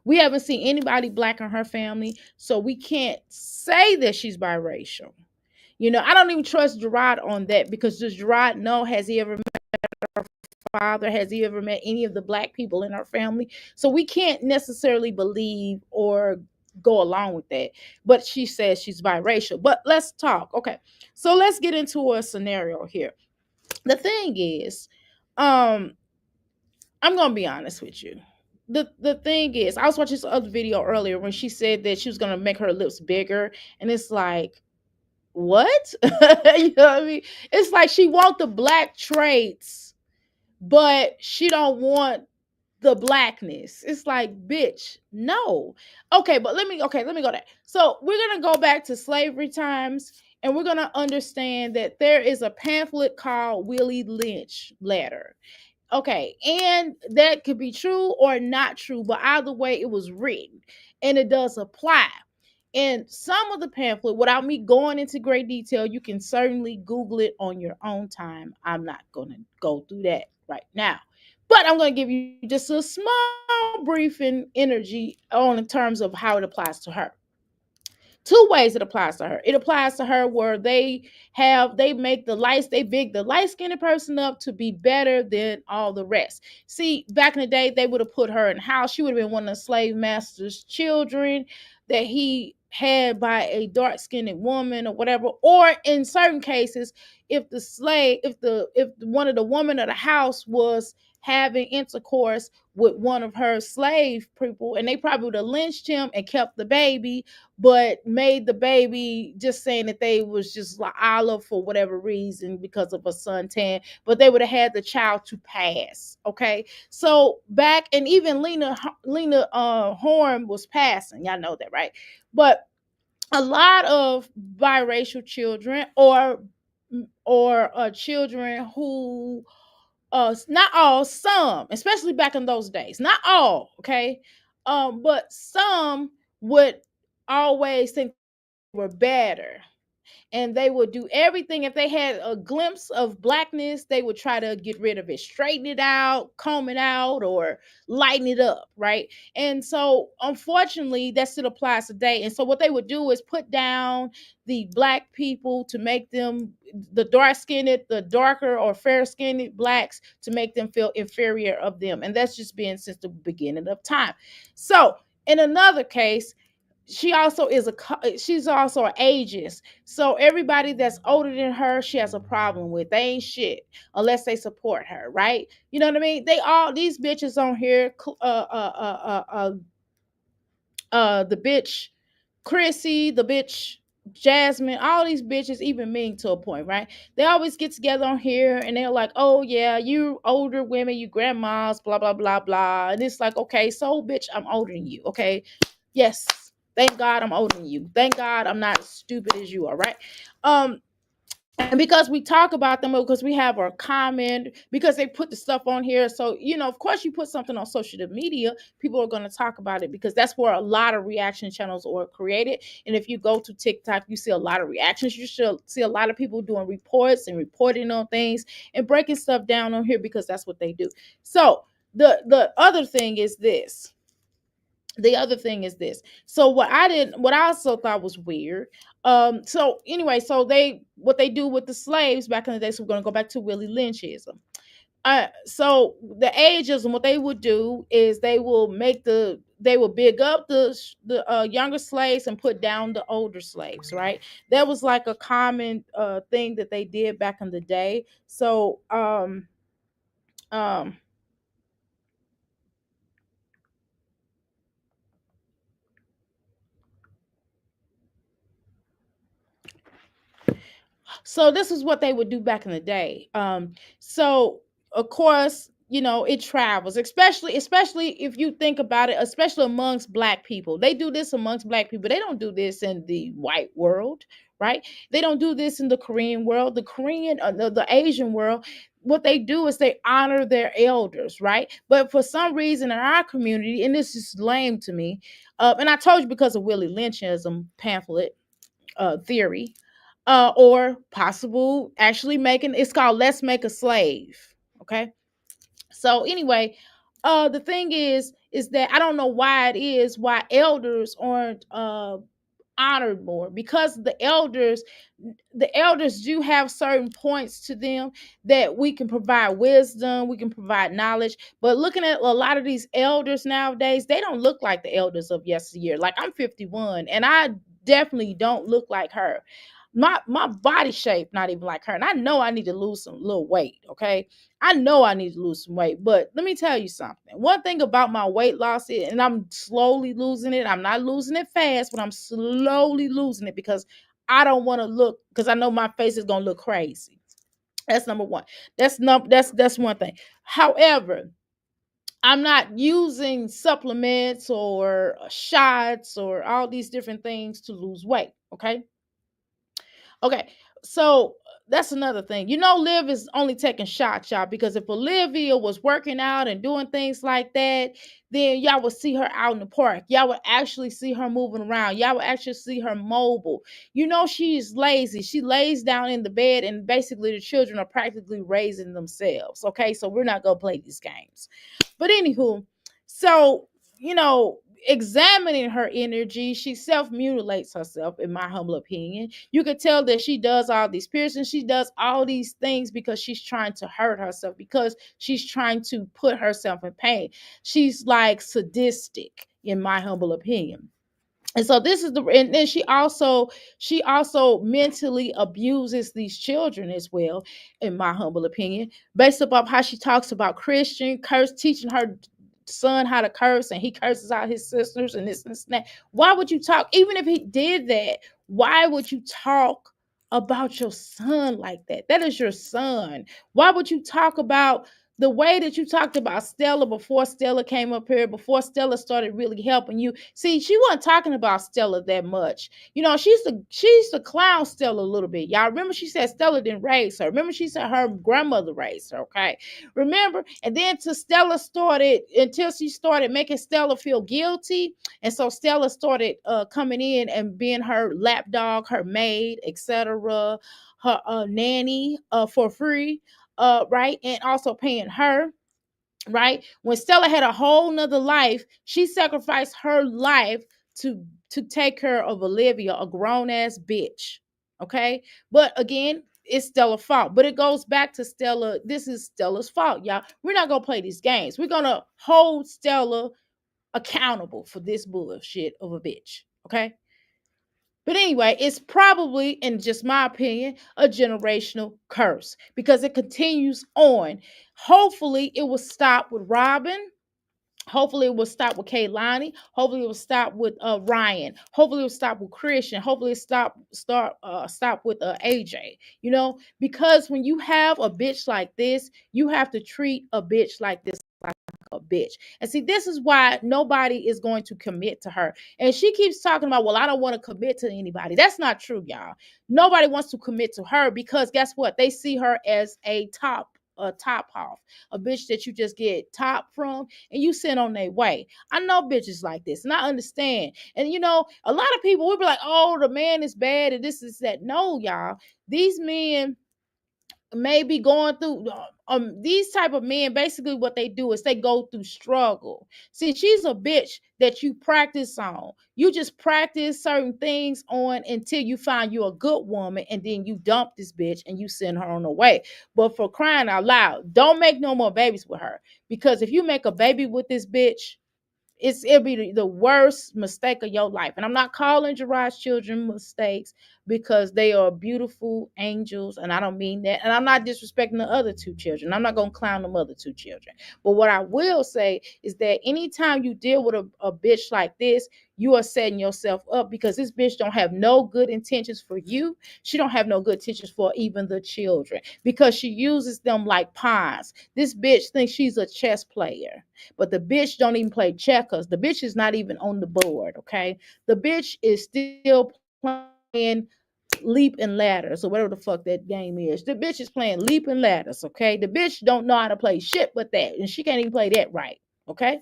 We haven't seen anybody black in her family, so we can't say that she's biracial. You know, I don't even trust Gerard on that because does Gerard know? Has he ever met her father? Has he ever met any of the black people in her family? So we can't necessarily believe or go along with that. But she says she's biracial. But let's talk. Okay. So let's get into a scenario here. The thing is, um, I'm gonna be honest with you. The thing is, I was watching this other video earlier when she said that she was gonna make her lips bigger, and it's like, what? You know what I mean? It's like she want the black traits, but she don't want the blackness. It's like, bitch, no. Okay, let me go there. So we're gonna go back to slavery times, and we're gonna understand that there is a pamphlet called Willie Lynch letter. Okay, and that could be true or not true, but either way, it was written and it does apply. And some of the pamphlet, without me going into great detail, you can certainly Google it on your own time. I'm not going to go through that right now. But I'm going to give you just a small briefing energy on in terms of how it applies to her. Two ways it applies to her. It applies to her where they make they big the light skinned person up to be better than all the rest. See, back in the day, they would have put her in the house. She would have been one of the slave master's children that he had by a dark skinned woman or whatever. Or in certain cases, if one of the women of the house was having intercourse with one of her slave people, and they probably would have lynched him and kept the baby, but made the baby, just saying that they was just like olive for whatever reason because of a suntan, but they would have had the child to pass. Okay, so back, and even Lena Horne was passing, y'all know that, right? But a lot of biracial children, or children who, not all, some, especially back in those days, not all, okay, but some would always think they were better, and they would do everything. If they had a glimpse of blackness, they would try to get rid of it, straighten it out, comb it out, or lighten it up, right? And so unfortunately that still applies today. And so what they would do is put down the black people to make them, the dark skinned, the darker or fair skinned blacks, to make them feel inferior of them. And that's just been since the beginning of time. So in another case, she's also an ageist. So everybody that's older than her, she has a problem with. They ain't shit unless they support her, right? You know what I mean? They all these bitches on here, the bitch Chrissy, the bitch Jasmine, all these bitches, even me to a point, right? They always get together on here and they're like, oh yeah, you older women, you grandmas, blah blah blah blah. And it's like, okay, so bitch, I'm older than you, okay? Yes. Thank God I'm older than you. Thank God I'm not as stupid as you are, right? And because we talk about them, because we have our comment, because they put the stuff on here. So, of course, you put something on social media, people are going to talk about it, because that's where a lot of reaction channels are created. And if you go to TikTok, you see a lot of reactions. You should see a lot of people doing reports and reporting on things and breaking stuff down on here, because that's what they do. So the other thing is this. So what I also thought was weird. So anyway, so what they do with the slaves back in the day. So we're gonna go back to Willie Lynchism. So the ageism, what they would do is they will big up the younger slaves and put down the older slaves, right? That was like a common thing that they did back in the day. So um So this is what they would do back in the day. So of course, it travels, especially if you think about it, especially amongst black people. They do this amongst black people. They don't do this in the white world, right? They don't do this in the Korean world, the Asian world. What they do is they honor their elders, right? But for some reason in our community, and this is lame to me, and I told you because of Willie Lynchism pamphlet theory, or possible actually making, it's called Let's Make a Slave. Okay. So anyway, the thing is that I don't know why why elders aren't honored more, because the elders do have certain points to them that we can provide wisdom, we can provide knowledge. But looking at a lot of these elders nowadays, they don't look like the elders of yesteryear. Like, I'm 51 and I definitely don't look like her. My body shape not even like her, and I know I need to lose some little weight. Okay, I know I need to lose some weight. But let me tell you something. One thing about my weight loss is, and I'm slowly losing it. I'm not losing it fast, but I'm slowly losing it, because I don't want to look, because I know my face is gonna look crazy. That's number one. That's one thing. However, I'm not using supplements or shots or all these different things to lose weight. Okay. Okay, so that's another thing. Liv is only taking shots, y'all, because if Olivia was working out and doing things like that, then y'all would see her out in the park. Y'all would actually see her moving around. Y'all would actually see her mobile. She's lazy. She lays down in the bed, and basically the children are practically raising themselves. Okay, so we're not gonna play these games. But anywho, so you know, examining her energy, she self mutilates herself, in my humble opinion. You could tell that she does all these piercings, she does all these things because she's trying to hurt herself, because she's trying to put herself in pain. She's like sadistic, in my humble opinion. And so this is the and then she also mentally abuses these children as well, in my humble opinion, based upon how she talks about Christian curse, teaching her son how to curse, and he curses out his sisters and this and that. Why would you talk, even if he did that, why would you talk about your son like that? That is your son. Why would you talk about the way that you talked about Stella before Stella came up here, before Stella started really helping you? See, she wasn't talking about Stella that much. She's the clown Stella a little bit. Y'all remember she said Stella didn't raise her. Remember she said her grandmother raised her, okay? Remember? And then until she started making Stella feel guilty. And so Stella started coming in and being her lapdog, her maid, etc., her nanny for free, right? And also paying her, right? When Stella had a whole nother life, she sacrificed her life to take care of Olivia, a grown ass bitch. Okay. But again, it's Stella's fault. But it goes back to Stella. This is Stella's fault, y'all. We're not gonna play these games. We're gonna hold Stella accountable for this bullshit of a bitch. Okay. But anyway, it's probably, in just my opinion, a generational curse because it continues on. Hopefully, it will stop with Robin. Hopefully, it will stop with Kaylani. Hopefully, it will stop with Ryan. Hopefully, it will stop with Christian. Hopefully, it stop with AJ. Because when you have a bitch like this, you have to treat a bitch like this like a bitch. And see, this is why nobody is going to commit to her. And she keeps talking about, well, I don't want to commit to anybody. That's not true, y'all. Nobody wants to commit to her because guess what? They see her as a top off, a bitch that you just get top from and you send on their way. I know bitches like this and I understand. And a lot of people will be like, oh, the man is bad and this is that. No, y'all. These men may be going through these type of men. Basically what they do is they go through struggle. See, she's a bitch that you practice on. You just practice certain things on until you find you a good woman, and then you dump this bitch and you send her on the way. But for crying out loud, don't make no more babies with her, because if you make a baby with this bitch, it'll be the worst mistake of your life. And I'm not calling Gerard's children mistakes because they are beautiful angels, and I don't mean that. And I'm not disrespecting the other two children. I'm not gonna clown them other two children. But what I will say is that anytime you deal with a bitch like this, you are setting yourself up, because this bitch don't have no good intentions for you. She don't have no good intentions for even the children, because she uses them like pawns. This bitch thinks she's a chess player, but the bitch don't even play checkers. The bitch is not even on the board, okay? The bitch is still playing leap and ladders, or whatever the fuck that game is. The bitch is playing leap and ladders, okay? The bitch don't know how to play shit but that, and she can't even play that right, okay?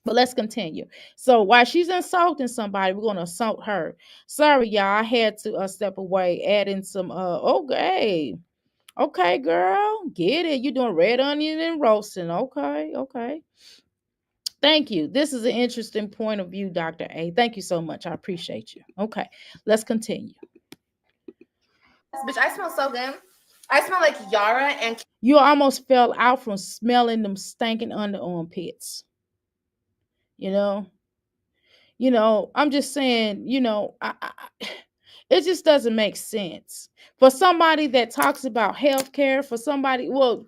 But let's continue. So while she's insulting somebody, we're gonna assault her. Sorry, y'all, I had to step away, adding some. Okay, okay, girl, get it. You're doing red onion and roasting. Okay, okay. Thank you. This is an interesting point of view, Dr. A. Thank you so much. I appreciate you. Okay, let's continue. Bitch, I smell so good. I smell like Yara and You almost fell out from smelling them stinking underarm pits. You know, I'm just saying, it just doesn't make sense for somebody that talks about healthcare. For somebody, well,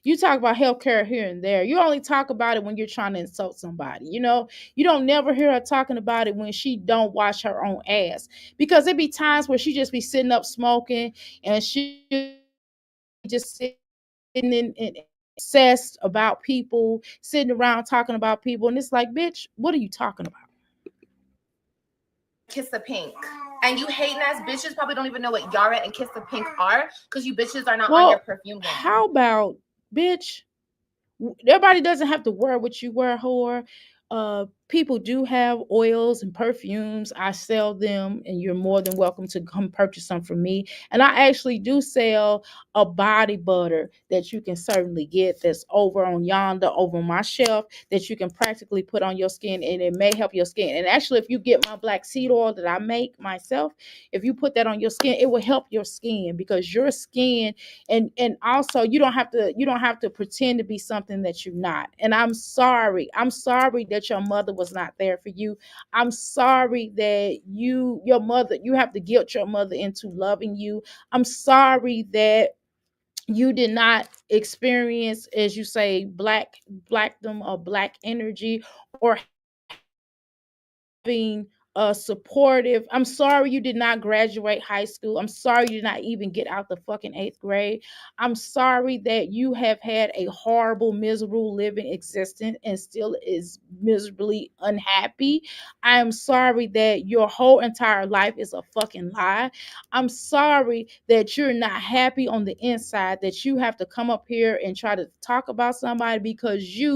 you talk about healthcare here and there. You only talk about it when you're trying to insult somebody. You don't never hear her talking about it when she don't wash her own ass, because there be times where she just be sitting up smoking and she just sitting in obsessed about people, sitting around talking about people, and it's like, bitch, what are you talking about? Kiss the Pink. And you hating ass bitches probably don't even know what Yara and Kiss the Pink are because you bitches are not on your Well, perfume game. how about, bitch, everybody doesn't have to wear what you wear, whore. People do have oils and perfumes. I sell them, and you're more than welcome to come purchase some from me. And I actually do sell a body butter that you can certainly get, that's over on yonder, over my shelf, that you can practically put on your skin, and it may help your skin. And actually, if you get my black seed oil that I make myself, if you put that on your skin, it will help your skin, because your skin, and also you don't have to pretend to be something that you're not. And I'm sorry that your mother was not there for you. I'm sorry that you have to guilt your mother into loving you. I'm sorry that you did not experience, as you say, blackdom or black energy, or being supportive. I'm sorry you did not graduate high school. I'm sorry you did not even get out the fucking eighth grade. I'm sorry that you have had a horrible, miserable living existence and still is miserably unhappy. I am sorry that your whole entire life is a fucking lie. I'm sorry that you're not happy on the inside, that you have to come up here and try to talk about somebody because you,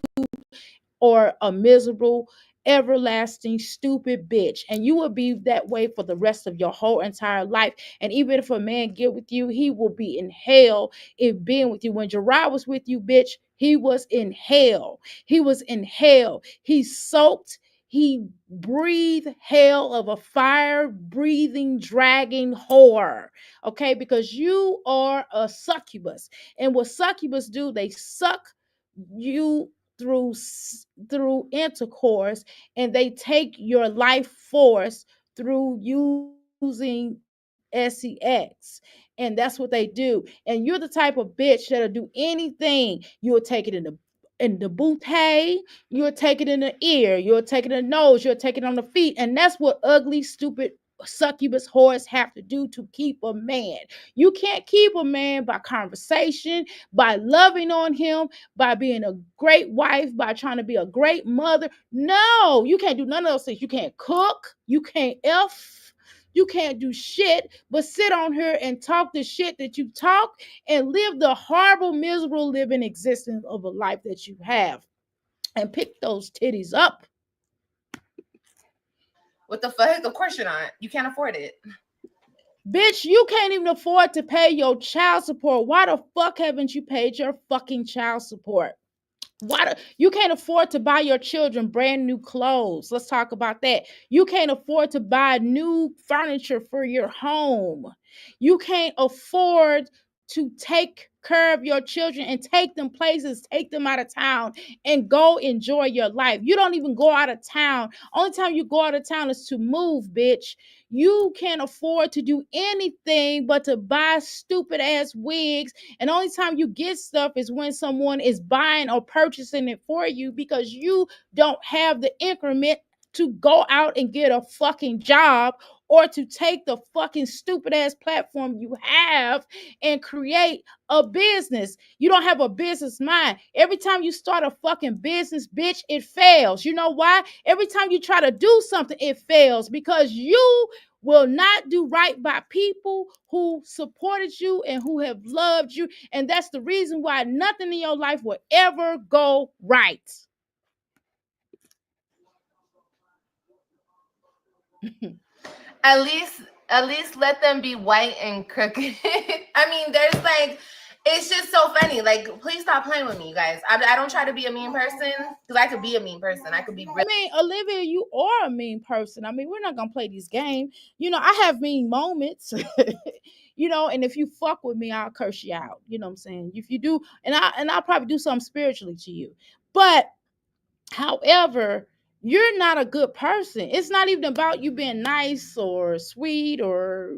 or a miserable, everlasting, stupid bitch. And you will be that way for the rest of your whole entire life. And even if a man get with you, he will be in hell if being with you. When Gerard was with you, bitch, he was in hell. He was in hell. He soaked, he breathed hell of a fire breathing dragon whore. Okay, because you are a succubus. And what succubus do, they suck you through intercourse, and they take your life force through using sex. And that's what they do. And you're the type of bitch that'll do anything. You'll take it in the booty, you'll take it in the ear, you'll take it in the nose, you'll take it on the feet. And that's what ugly, stupid succubus whores have to do to keep a man. You can't keep a man by conversation, by loving on him, by being a great wife, by trying to be a great mother. No, you can't do none of those things. You can't cook, you can't you can't do shit but sit on here and talk the shit that you talk, and live the horrible, miserable living existence of a life that you have, and pick those titties up. What the fuck? Of course you're not. You can't afford it. Bitch, you can't even afford to pay your child support. Why the fuck haven't you paid your fucking child support? You can't afford to buy your children brand new clothes. Let's talk about that. You can't afford to buy new furniture for your home. You can't afford to take care of your children and take them places, take them out of town, and go enjoy your life. You don't even go out of town. Only time you go out of town is to move, bitch. You can't afford to do anything but to buy stupid ass wigs, and the only time you get stuff is when someone is buying or purchasing it for you, because you don't have the increment to go out and get a fucking job, or to take the fucking stupid ass platform you have and create a business. You don't have a business mind. Every time you start a fucking business, bitch, it fails. You know why? Every time you try to do something, it fails, because you will not do right by people who supported you and who have loved you. And that's the reason why nothing in your life will ever go right. At least let them be white and crooked. I mean, there's like, it's just so funny. Like, please stop playing with me, you guys. I don't try to be a mean person, because I could be a mean person. I could be I mean, Olivia, you are a mean person. I mean, we're not gonna play these games. I have mean moments. And if you fuck with me, I'll curse you out. You know what I'm saying? If you do, and I'll probably do something spiritually to you. But however, you're not a good person. It's not even about you being nice or sweet or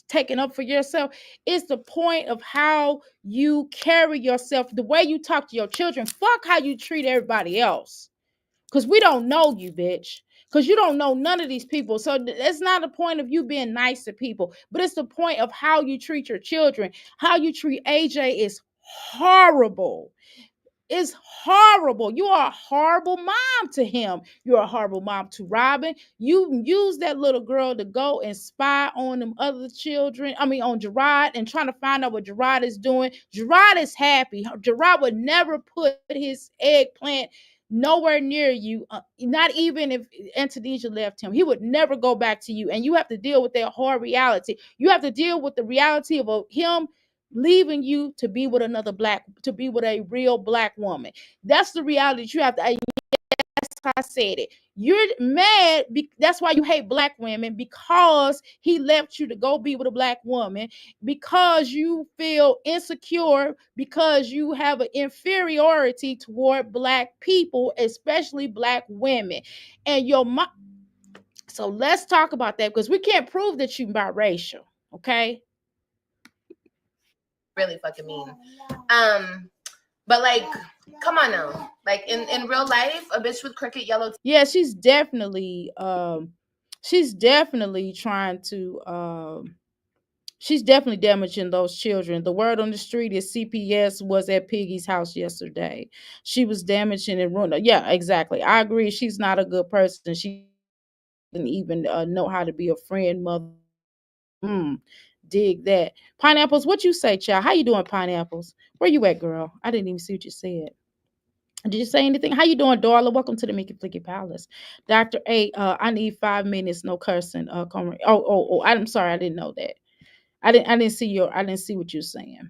taking up for yourself. It's the point of how you carry yourself, the way you talk to your children. Fuck how you treat everybody else. Because we don't know you, bitch. Because you don't know none of these people. So it's not a point of you being nice to people, but it's the point of how you treat your children. How you treat AJ is horrible. is horrible. You are a horrible mom to him. You're a horrible mom to Robin. You use that little girl to go and spy on them other children. I mean, on Gerard and trying to find out what Gerard is doing. Gerard is happy. Gerard would never put his eggplant nowhere near you, not even if Antonia left him. He would never go back to you. And you have to deal with that hard reality. You have to deal with the reality of him leaving you to be with another black, to be with a real black woman. That's the reality that you have to. That's how I said it. You're mad. That's why you hate black women, because he left you to go be with a black woman, because you feel insecure, because you have an inferiority toward black people, especially black women. And your mom. So let's talk about that, because we can't prove that you're biracial. Okay. really fucking mean. But like, come on now. Like in real life, a bitch with crooked yellow Yeah, she's definitely trying to she's definitely damaging those children. The word on the street is CPS was at Piggy's house yesterday. She was damaging and ruining. Yeah, exactly. I agree. She's not a good person. She didn't even know how to be a friend, mother. Mm, dig that. Pineapples, what you say, child? How you doing, Pineapples? Where you at, girl? I didn't even see what you said. Did you say anything? How you doing, Darla? Welcome to the Mickey Flicky Palace. Dr. A, I need 5 minutes, no cursing. I'm sorry, I didn't know that. I didn't see what you're saying.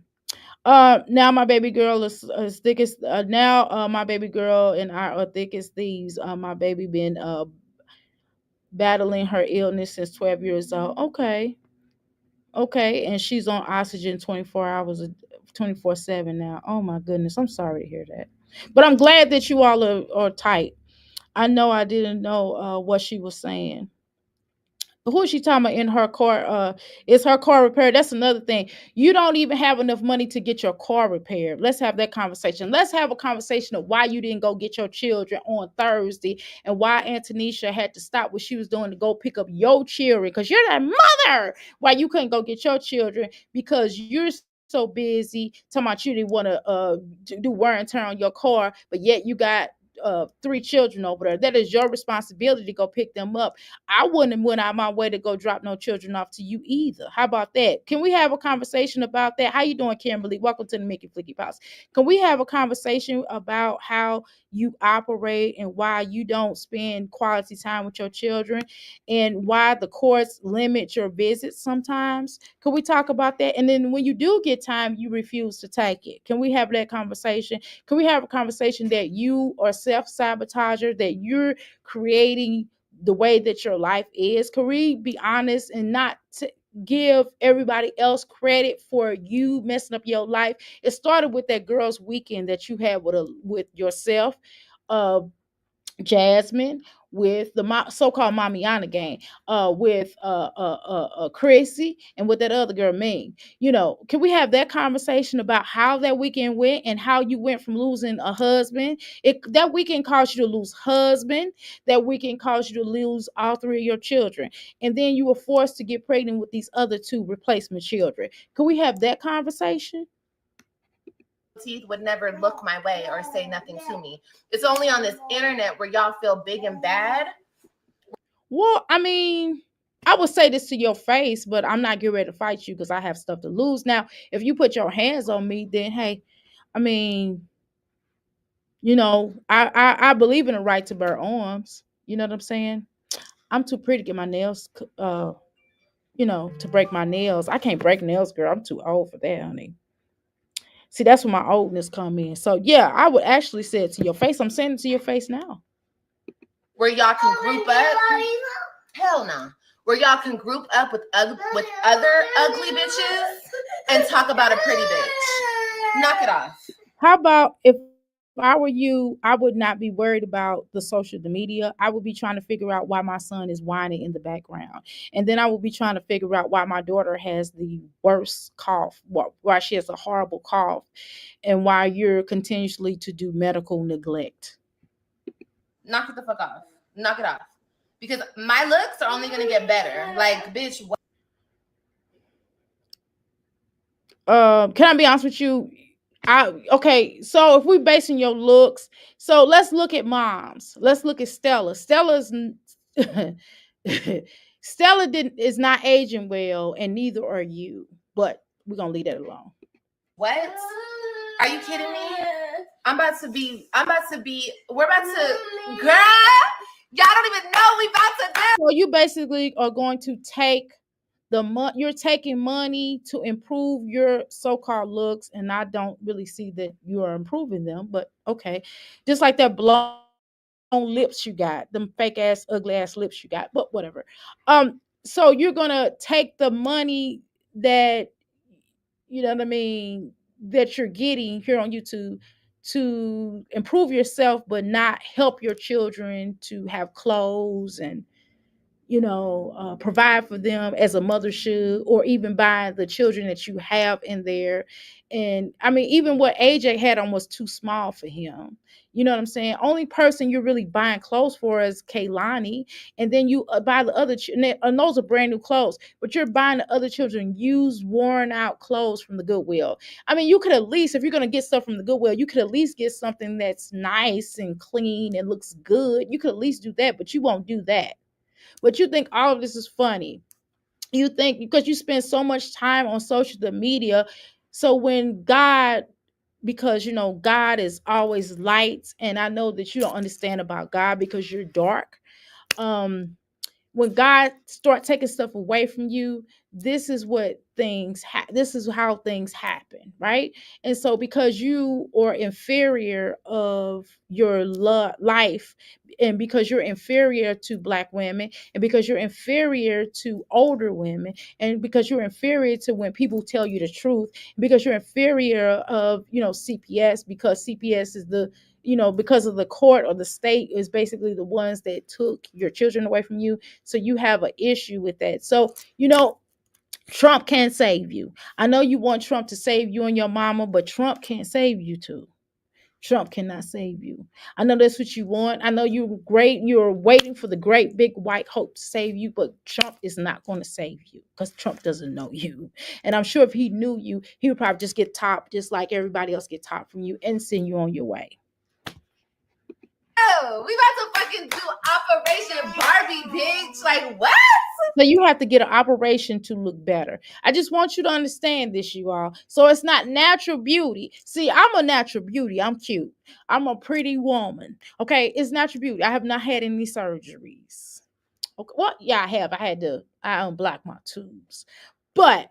Now my baby girl is thick as now my baby girl and I are thick as thieves. My baby been battling her illness since 12 years old. Okay. Okay, and she's on oxygen 24 hours 24/7 now. Oh my goodness, I'm sorry to hear that. But I'm glad that you all are tight. I know I didn't know what she was saying. Who is she talking about in her car? Is her car repaired? That's another thing. You don't even have enough money to get your car repaired. Let's have that conversation. Let's have a conversation of why you didn't go get your children on Thursday, and why Antonisha had to stop what she was doing to go pick up your children, because you're that mother. Why you couldn't go get your children because you're so busy talking about you didn't want to do wear and tear on your car, but yet you got 3 children over there. That is your responsibility to go pick them up. I wouldn't have went out my way to go drop no children off to you either. How about that? Can we have a conversation about that? How you doing, Kimberly? Welcome to the Mickey Flicky House. Can we have a conversation about how you operate and why you don't spend quality time with your children, and why the courts limit your visits sometimes? Can we talk about that? And then when you do get time, you refuse to take it. Can we have that conversation? Can we have a conversation that you are self-sabotager, that you're creating the way that your life is? Can we be honest and not give everybody else credit for you messing up your life? It started with that girls' weekend that you had with yourself, uh, Jasmine, with the so-called Mamiana gang, with Chrissy, and with that other girl, Ming. Can we have that conversation about how that weekend went and how you went from losing a husband? That weekend caused you to lose husband. That weekend caused you to lose all 3 of your children, and then you were forced to get pregnant with these other 2 replacement children. Can we have that conversation? teeth would never look my way or say nothing to me. It's only on this internet where y'all feel big and bad. Well, I mean, I would say this to your face, but I'm not getting ready to fight you because I have stuff to lose. Now, if you put your hands on me, then hey, I mean, I believe in the right to bear arms. You know what I'm saying? I'm too pretty to get my nails, to break my nails. I can't break nails, girl. I'm too old for that, honey. See, that's where my oldness come in. So yeah, I would actually say it to your face. I'm saying it to your face now. Where y'all can group up. Hell no. Where y'all can group up with other ugly bitches and talk about a pretty bitch. Knock it off. How about if I were you, I would not be worried about the social media. I would be trying to figure out why my son is whining in the background. And then I would be trying to figure out why my daughter has the worst cough, why she has a horrible cough, and why you're continuously to do medical neglect. Knock it the fuck off. Knock it off. Because my looks are only going to get better. Like, bitch. Can I be honest with you? Okay, so if we basing your looks, so let's look at moms. Let's look at Stella. Stella didn't is not aging well, and neither are you. But we're gonna leave that alone. What? Are you kidding me? I'm about to be, we're about to, girl, y'all don't even know we about to do. So you basically are going to take you're taking money to improve your so-called looks, and I don't really see that you are improving them, but okay. Just like that blown lips you got, them fake ass ugly ass lips you got, but whatever. So you're gonna take the money that, you know what I mean, that you're getting here on YouTube to improve yourself, but not help your children to have clothes and, provide for them as a mother should, or even by the children that you have in there. And I mean, even what AJ had on was too small for him. You know what I'm saying? Only person you're really buying clothes for is Kaylani, and then you buy the other, and those are brand new clothes. But you're buying the other children used, worn out clothes from the Goodwill. I mean, you could at least, if you're gonna get stuff from the Goodwill, you could at least get something that's nice and clean and looks good. You could at least do that, but you won't do that. But you think all of this is funny. You think because you spend so much time on social media. So when God, because God is always light, and I know that you don't understand about God because you're dark. Um, when God start taking stuff away from you, this is how things happen, right? And so because you are inferior of your life, and because you're inferior to black women, and because you're inferior to older women, and because you're inferior to when people tell you the truth, because you're inferior of CPS, because CPS is the, because of the court or the state is basically the ones that took your children away from you. So you have an issue with that. So, Trump can't save you. I know you want Trump to save you and your mama, but Trump can't save you too. Trump cannot save you. I know that's what you want. I know you're waiting for the great big white hope to save you, but Trump is not going to save you because Trump doesn't know you. And I'm sure if he knew you, he would probably just get top just like everybody else get top from you and send you on your way. Oh, we about to fucking do Operation Barbie, bitch. Like, what? So you have to get an operation to look better. I just want you to understand this, you all. So it's not natural beauty. See, I'm a natural beauty. I'm cute. I'm a pretty woman. Okay, it's natural beauty. I have not had any surgeries. Okay, well, yeah, I have. I unblocked my tubes, but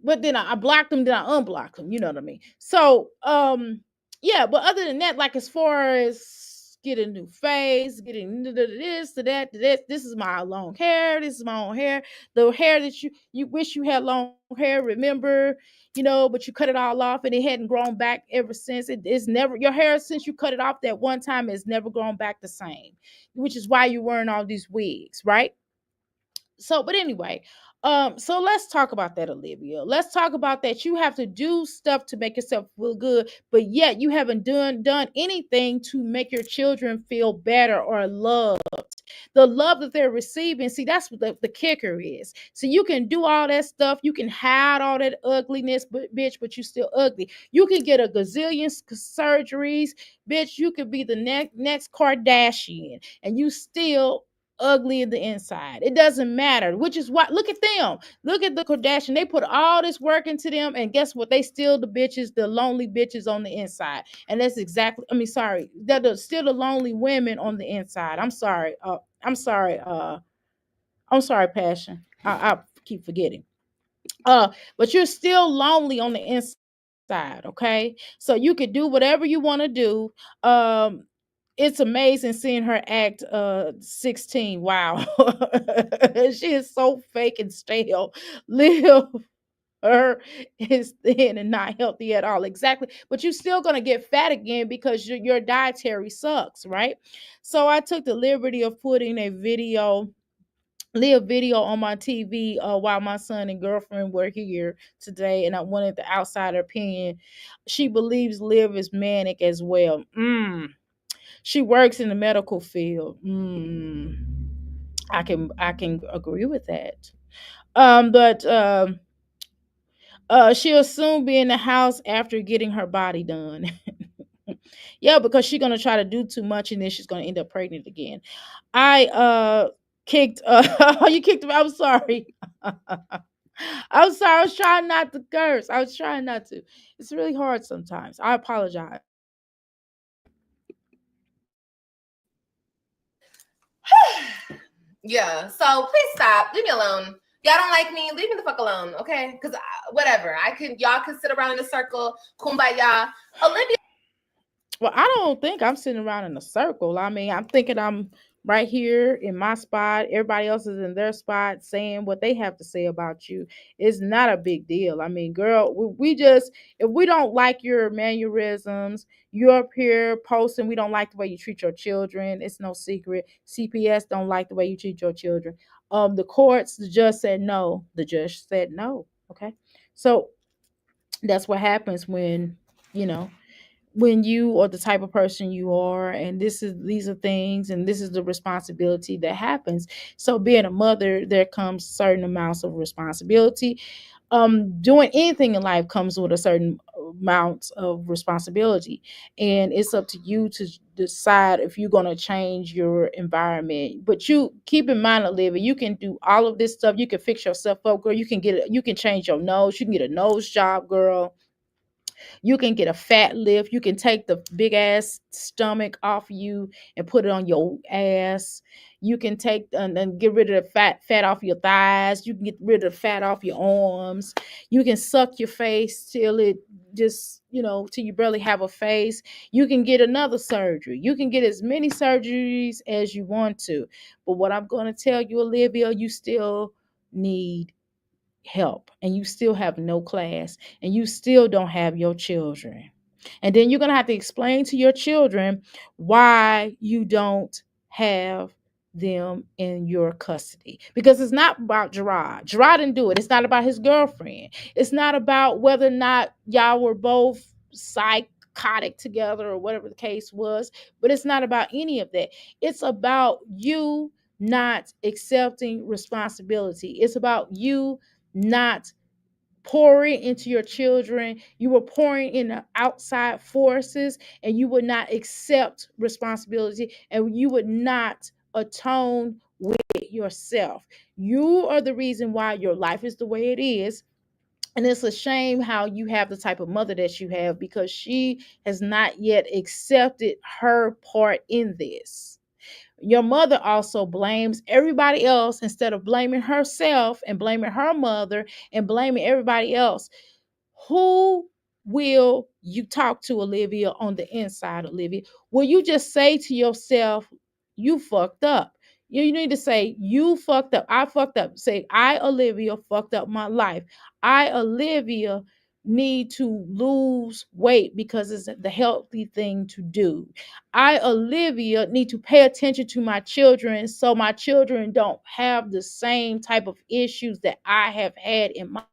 then I blocked them, then I unblocked them. You know what I mean? So, yeah. But other than that, like as far as getting a new face, getting this to that to this, this is my long hair. This is my own hair. The hair that you wish you had long hair. Remember, but you cut it all off and it hadn't grown back ever since. It's never your hair since you cut it off that one time has never grown back the same, which is why you're wearing all these wigs, right? So but anyway, so let's talk about that, Olivia. Let's talk about that. You have to do stuff to make yourself feel good, but yet you haven't done anything to make your children feel better or loved. The love that they're receiving, see, that's what the kicker is. So you can do all that stuff, you can hide all that ugliness, but bitch, but you still ugly. You can get a gazillion surgeries, bitch. You could be the next Kardashian, and you still ugly in the inside. It doesn't matter, which is why look at them. Look at the Kardashian. They put all this work into them, and guess what? They still the bitches, the lonely bitches on the inside. And that's exactly, I mean, sorry, still the lonely women on the inside. I'm sorry. I'm sorry. I'm sorry, Passion. I keep forgetting. But you're still lonely on the inside, okay? So you could do whatever you want to do. It's amazing seeing her act 16. Wow. She is so fake and stale. Live her is thin and not healthy at all. Exactly. But you're still gonna get fat again because your dietary sucks, right? So I took the liberty of putting a live video on my TV while my son and girlfriend were here today, and I wanted the outsider opinion. She believes Liv is manic as well. She works in the medical field. I can agree with that. But She'll soon be in the house after getting her body done. Yeah, because she's gonna try to do too much and then she's gonna end up pregnant again. I kicked you kicked him. I'm sorry. I'm sorry. I was trying not to curse. I was trying not to. It's really hard sometimes. I apologize. Yeah. So please stop. Leave me alone. Y'all don't like me. Leave me the fuck alone, okay? Because whatever. Y'all can sit around in a circle, kumbaya. Olivia. Well, I don't think I'm sitting around in a circle. I mean, I'm thinking I'm right here in my spot. Everybody else is in their spot saying what they have to say about you. It's not a big deal. I mean, girl, we just, if we don't like your mannerisms, you're up here posting, we don't like the way you treat your children. It's no secret. CPS don't like the way you treat your children. The courts, the judge said no. The judge said no. Okay. So that's what happens you know, when you are the type of person you are, and these are things, and this is the responsibility that happens. So being a mother, there comes certain amounts of responsibility. Doing anything in life comes with a certain amount of responsibility, and it's up to you to decide if you're going to change your environment. But you keep in mind, Olivia, you can do all of this stuff. You can fix yourself up, girl. You can change your nose. You can get a nose job, girl. You can get a fat lift. You can take the big ass stomach off you and put it on your ass. You can take and get rid of the fat off your thighs. You can get rid of the fat off your arms. You can suck your face till it just, till you barely have a face. You can get another surgery. You can get as many surgeries as you want to. But what I'm going to tell you, Olivia, you still need help, and you still have no class, and you still don't have your children. And then you're going to have to explain to your children why you don't have them in your custody, because it's not about Gerard didn't do it. It's not about his girlfriend. It's not about whether or not y'all were both psychotic together or whatever the case was. But it's not about any of that. It's about you not accepting responsibility. It's about you not pouring into your children. You were pouring in the outside forces, and you would not accept responsibility, and you would not atone with yourself. You are the reason why your life is the way it is. And it's a shame how you have the type of mother that you have, because she has not yet accepted her part in this. Your mother also blames everybody else instead of blaming herself and blaming her mother and blaming everybody else. Who will you talk to, Olivia, on the inside, Olivia? Will you just say to yourself, you fucked up? You need to say, you fucked up. I fucked up. Say, I, Olivia, fucked up my life. I, Olivia, need to lose weight because it's the healthy thing to do. I, Olivia, need to pay attention to my children so my children don't have the same type of issues that I have had in my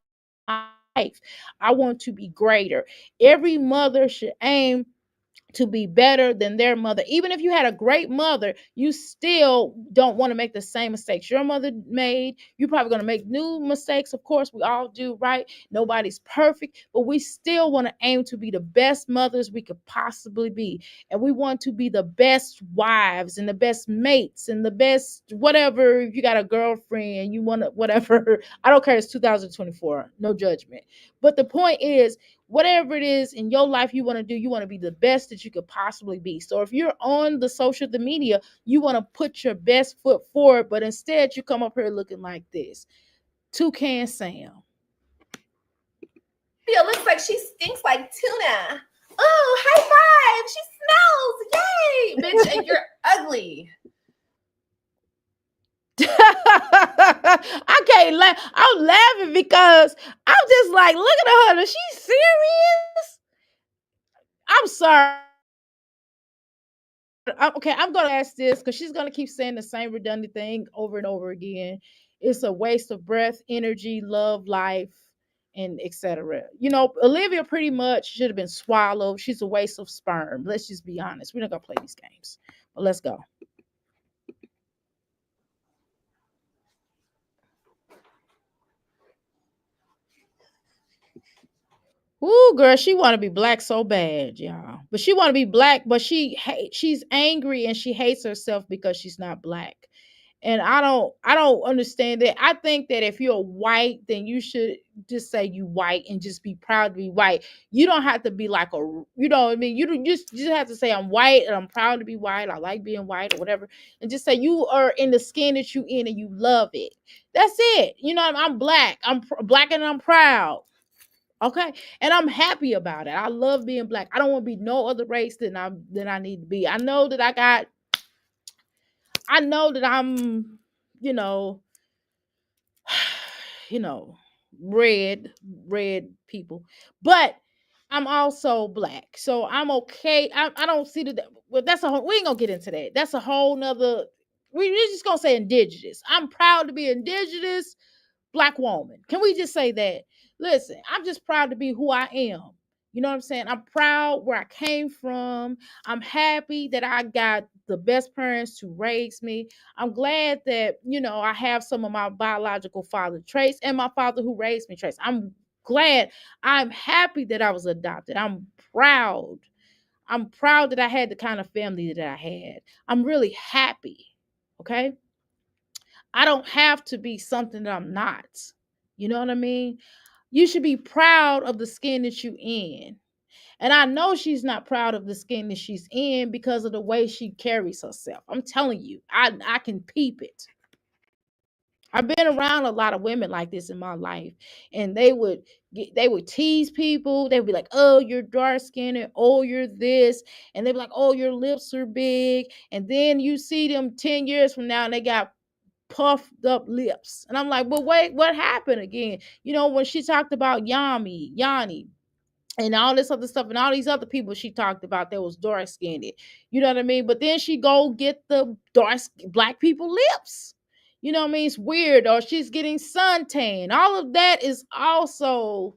life. I want to be greater. Every mother should aim to be better than their mother. Even if you had a great mother, you still don't want to make the same mistakes your mother made. You're probably going to make new mistakes. Of course, we all do, right? Nobody's perfect, but we still want to aim to be the best mothers we could possibly be. And we want to be the best wives and the best mates and the best whatever. If you got a girlfriend, you want to whatever. I don't care. It's 2024. No judgment. But the point is, whatever it is in your life you want to do, you want to be the best that you could possibly be. So if you're on the media, you want to put your best foot forward, but instead you come up here looking like this. Toucan Sam. It looks like she stinks like tuna. Oh, high five. She smells. Yay, bitch. And you're ugly. I can't laugh. I'm laughing because I'm just like looking at her. Is she serious? I'm sorry. Okay, I'm gonna ask this because she's gonna keep saying the same redundant thing over and over again. It's a waste of breath, energy, love, life, and etc. Olivia pretty much should have been swallowed. She's a waste of sperm. Let's just be honest. We're not gonna play these games. But let's go. Ooh, girl, she want to be black so bad, y'all. But she want to be black, but she's angry and she hates herself because she's not black. And I don't understand that. I think that if you're white, then you should just say you white and just be proud to be white. You don't have to be like a, you know what I mean? You just have to say I'm white and I'm proud to be white. I like being white or whatever, and just say you are in the skin that you in and you love it. That's it. You know, I'm black. Black and I'm proud. Okay, and I'm happy about it. I love being black. I don't want to be no other race than I need to be. I know that I'm, you know, you know, red, red people, but I'm also black, so I'm okay. I don't see that. Well, that's a whole. We ain't gonna get into that. That's a whole nother. We're just gonna say indigenous. I'm proud to be indigenous black woman. Can we just say that? Listen, I'm just proud to be who I am. You know what I'm saying? I'm proud where I came from. I'm happy that I got the best parents to raise me. I'm glad that, I have some of my biological father traits and my father who raised me traits. I'm glad. I'm happy that I was adopted. I'm proud. I'm proud that I had the kind of family that I had. I'm really happy. Okay? I don't have to be something that I'm not. You know what I mean? You should be proud of the skin that you in. And I know she's not proud of the skin that she's in because of the way she carries herself. I'm telling you, I can peep it. I've been around a lot of women like this in my life, and they would tease people. They'd be like, "Oh, you're dark skinned, and oh, you're this," and they'd be like, "Oh, your lips are big," and then you see them 10 years from now, and they got puffed up lips. And I'm like, well, wait, what happened again? When she talked about Yanni, and all this other stuff, and all these other people she talked about that was dark skinned. You know what I mean? But then she go get the black people lips. You know what I mean? It's weird. Or she's getting suntan. All of that is also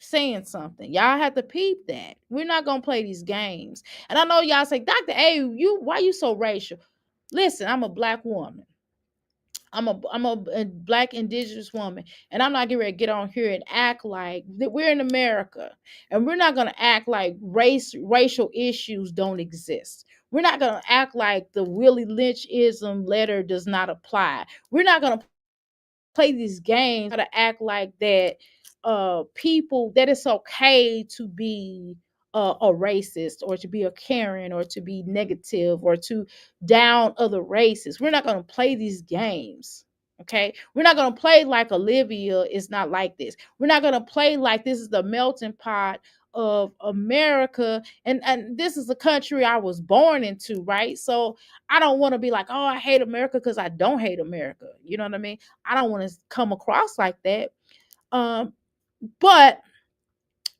saying something. Y'all have to peep that. We're not gonna play these games. And I know y'all say, Dr. A, why you so racial? Listen, I'm a black woman. I'm a black indigenous woman, and I'm not getting ready to get on here and act like that we're in America, and we're not gonna act like racial issues don't exist. We're not gonna act like the Willie Lynchism letter does not apply. We're not gonna play these games to act like that people that it's okay to be a racist or to be a Karen or to be negative or to down other races. We're not going to play these games. Okay, we're not going to play like Olivia is not like this. We're not going to play like this is the melting pot of America, and this is the country I was born into, right? So I don't want to be like, oh, I hate America, because I don't hate America. You know what I mean? I don't want to come across like that. Um, but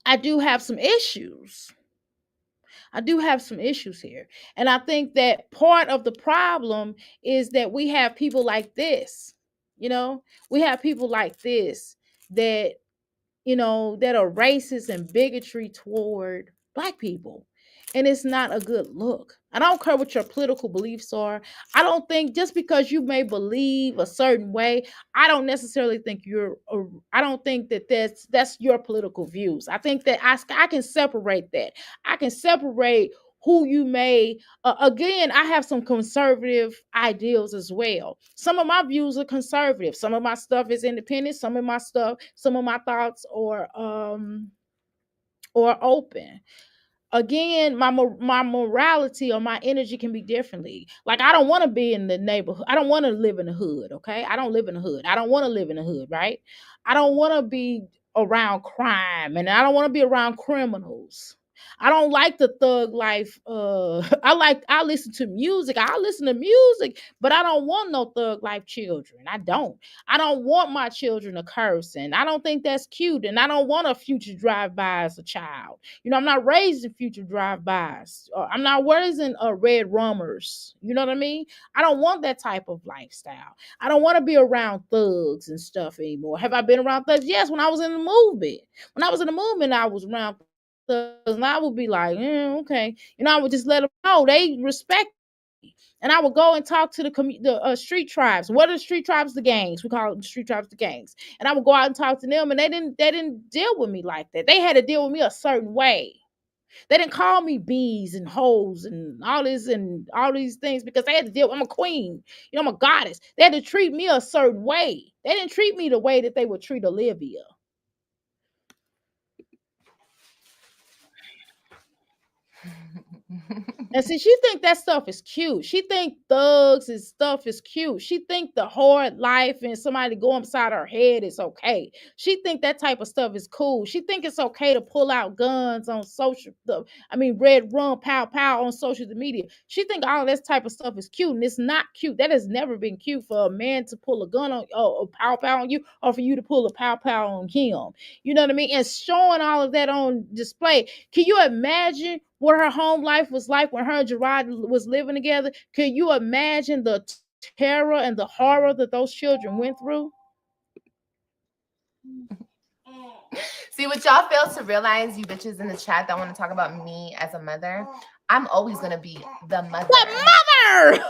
I do have some issues. I do have some issues here. And I think that part of the problem is that we have people like this. We have people like this that that are racist and bigotry toward black people. And it's not a good look. I don't care what your political beliefs are. I don't think just because you may believe a certain way, I don't necessarily think I don't think that that's your political views. I think that I can separate that. I can separate who you may again, I have some conservative ideals as well. Some of my views are conservative, some of my stuff is independent, some of my thoughts or open. Again, my morality or my energy can be differently. Like, I don't want to be in the neighborhood. I don't want to live in the hood. Okay, I don't live in the hood. I don't want to live in the hood, right? I don't want to be around crime, and I don't want to be around criminals. I don't like the thug life. I listen to music. I listen to music, but I don't want no thug life children. I don't want my children to curse, and I don't think that's cute, and I don't want a future drive-by as a child. I'm not raising future drive-bys. I'm not raising red rummers. You know what I mean? I don't want that type of lifestyle. I don't want to be around thugs and stuff anymore. Have I been around thugs? Yes, when I was in the movement. When I was in the movement, I was around thugs, and I would be like, okay. I would just let them know they respect me. And I would go and talk to the street tribes. What are the street tribes? The gangs. We call them street tribes the gangs. And I would go out and talk to them, and they didn't deal with me like that. They had to deal with me a certain way. They didn't call me bees and hoes and all this and all these things because they had to deal. I'm a queen, I'm a goddess. They had to treat me a certain way. They didn't treat me the way that they would treat Olivia. And see, she think that stuff is cute. She think thugs and stuff is cute. She think the hard life and somebody go inside her head is okay. She think that type of stuff is cool. She think it's okay to pull out guns on social stuff. I mean, red rum, pow pow on social media. She think all of this type of stuff is cute, and it's not cute. That has never been cute for a man to pull a gun on or pow pow on you, or for you to pull a pow pow on him. You know what I mean? And showing all of that on display. Can you imagine what her home life was like when her and Gerard was living together? Can you imagine the terror and the horror that those children went through? See, what y'all fail to realize, you bitches in the chat that want to talk about me as a mother, I'm always going to be the mother. The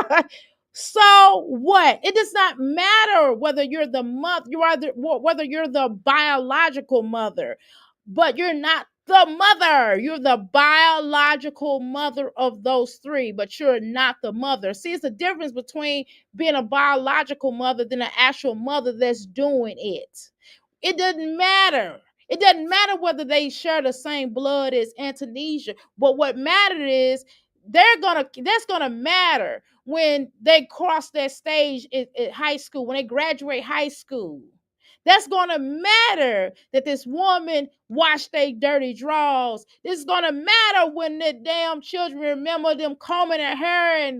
mother! So what? It does not matter whether you're the mother, whether you're the biological mother, but you're not the mother. You're the biological mother of those three, but you're not the mother. See, it's the difference between being a biological mother than an actual mother that's doing it. It doesn't matter. It doesn't matter whether they share the same blood as Antonesia, but what matters is that's gonna matter when they cross that stage at high school, when they graduate high school. That's gonna matter that this woman washed their dirty drawers. This is gonna matter when the damn children remember them combing their hair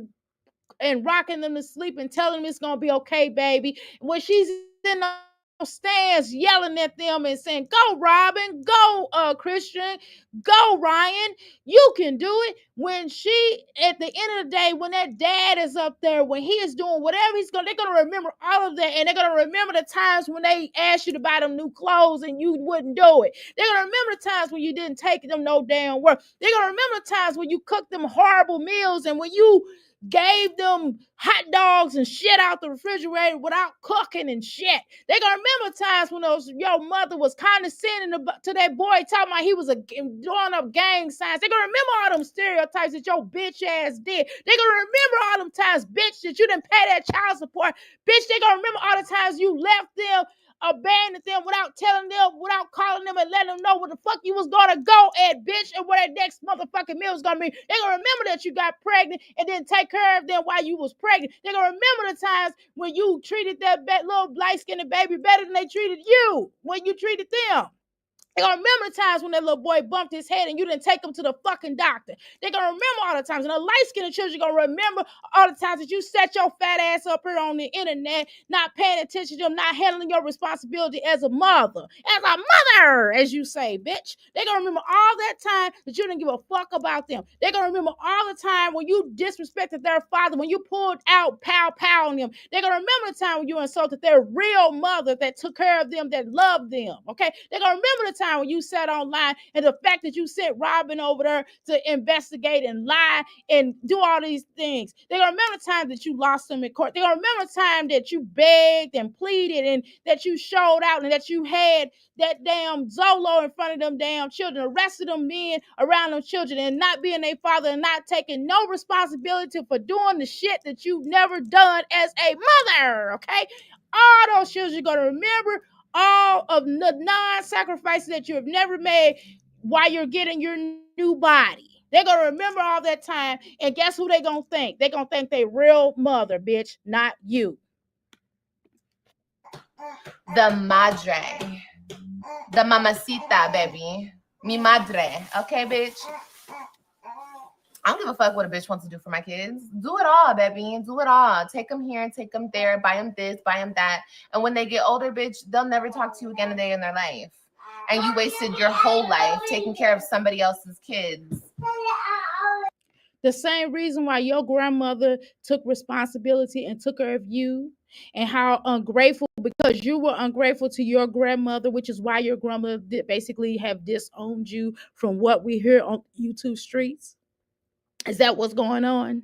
and rocking them to sleep and telling them it's gonna be okay, baby. When she's in the stands yelling at them and saying, "Go, Robin, go, Christian, go, Ryan, you can do it." When she, at the end of the day, when that dad is up there, when he is doing whatever they're gonna remember all of that, and they're gonna remember the times when they asked you to buy them new clothes and you wouldn't do it. They're gonna remember the times when you didn't take them no damn work. They're gonna remember the times when you cooked them horrible meals and when you gave them hot dogs and shit out the refrigerator without cooking and shit. They gonna remember times when your mother was condescending to that boy, talking about he was drawing up gang signs. They gonna remember all them stereotypes that your bitch ass did. They gonna remember all them times, bitch, that you didn't pay that child support. Bitch, they gonna remember all the times you left them, abandoned them without telling them, without calling them and letting them know where the fuck you was gonna go at, bitch, and where that next motherfucking meal was gonna be. They gonna remember that you got pregnant and didn't take care of them while you was pregnant. They gonna remember the times when you treated that little light-skinned baby better than they treated you when you treated them. They're gonna remember the times when that little boy bumped his head and you didn't take him to the fucking doctor. They're gonna remember all the times. And the light-skinned children gonna remember all the times that you set your fat ass up here on the internet, not paying attention to them, not handling your responsibility as a mother. As a mother, as you say, bitch. They're gonna remember all that time that you didn't give a fuck about them. They're gonna remember all the time when you disrespected their father, when you pulled out pow pow on them. They're gonna remember the time when you insulted their real mother that took care of them, that loved them. Okay? They're gonna remember the time when you sat online and the fact that you sent Robin over there to investigate and lie and do all these things. They're gonna remember the time that you lost them in court. They're gonna remember the time that you begged and pleaded and that you showed out and that you had that damn Zolo in front of them damn children, arrested them men around them children and not being their father and not taking no responsibility for doing the shit that you've never done as a mother. Okay? All those children are gonna remember all of the non-sacrifices that you have never made while you're getting your new body. They're going to remember all that time. And guess who they're going to think? They're going to think they real mother, bitch, not you. The madre. The mamacita, baby. Mi madre. Okay, bitch? I don't give a fuck what a bitch wants to do for my kids. Do it all, baby. Do it all. Take them here, take them there, buy them this, buy them that. And when they get older, bitch, they'll never talk to you again a day in their life. And you wasted your whole life taking care of somebody else's kids. The same reason why your grandmother took responsibility and took care of you, and how ungrateful, because you were ungrateful to your grandmother, which is why your grandmother did basically have disowned you from what we hear on YouTube streets. Is that what's going on?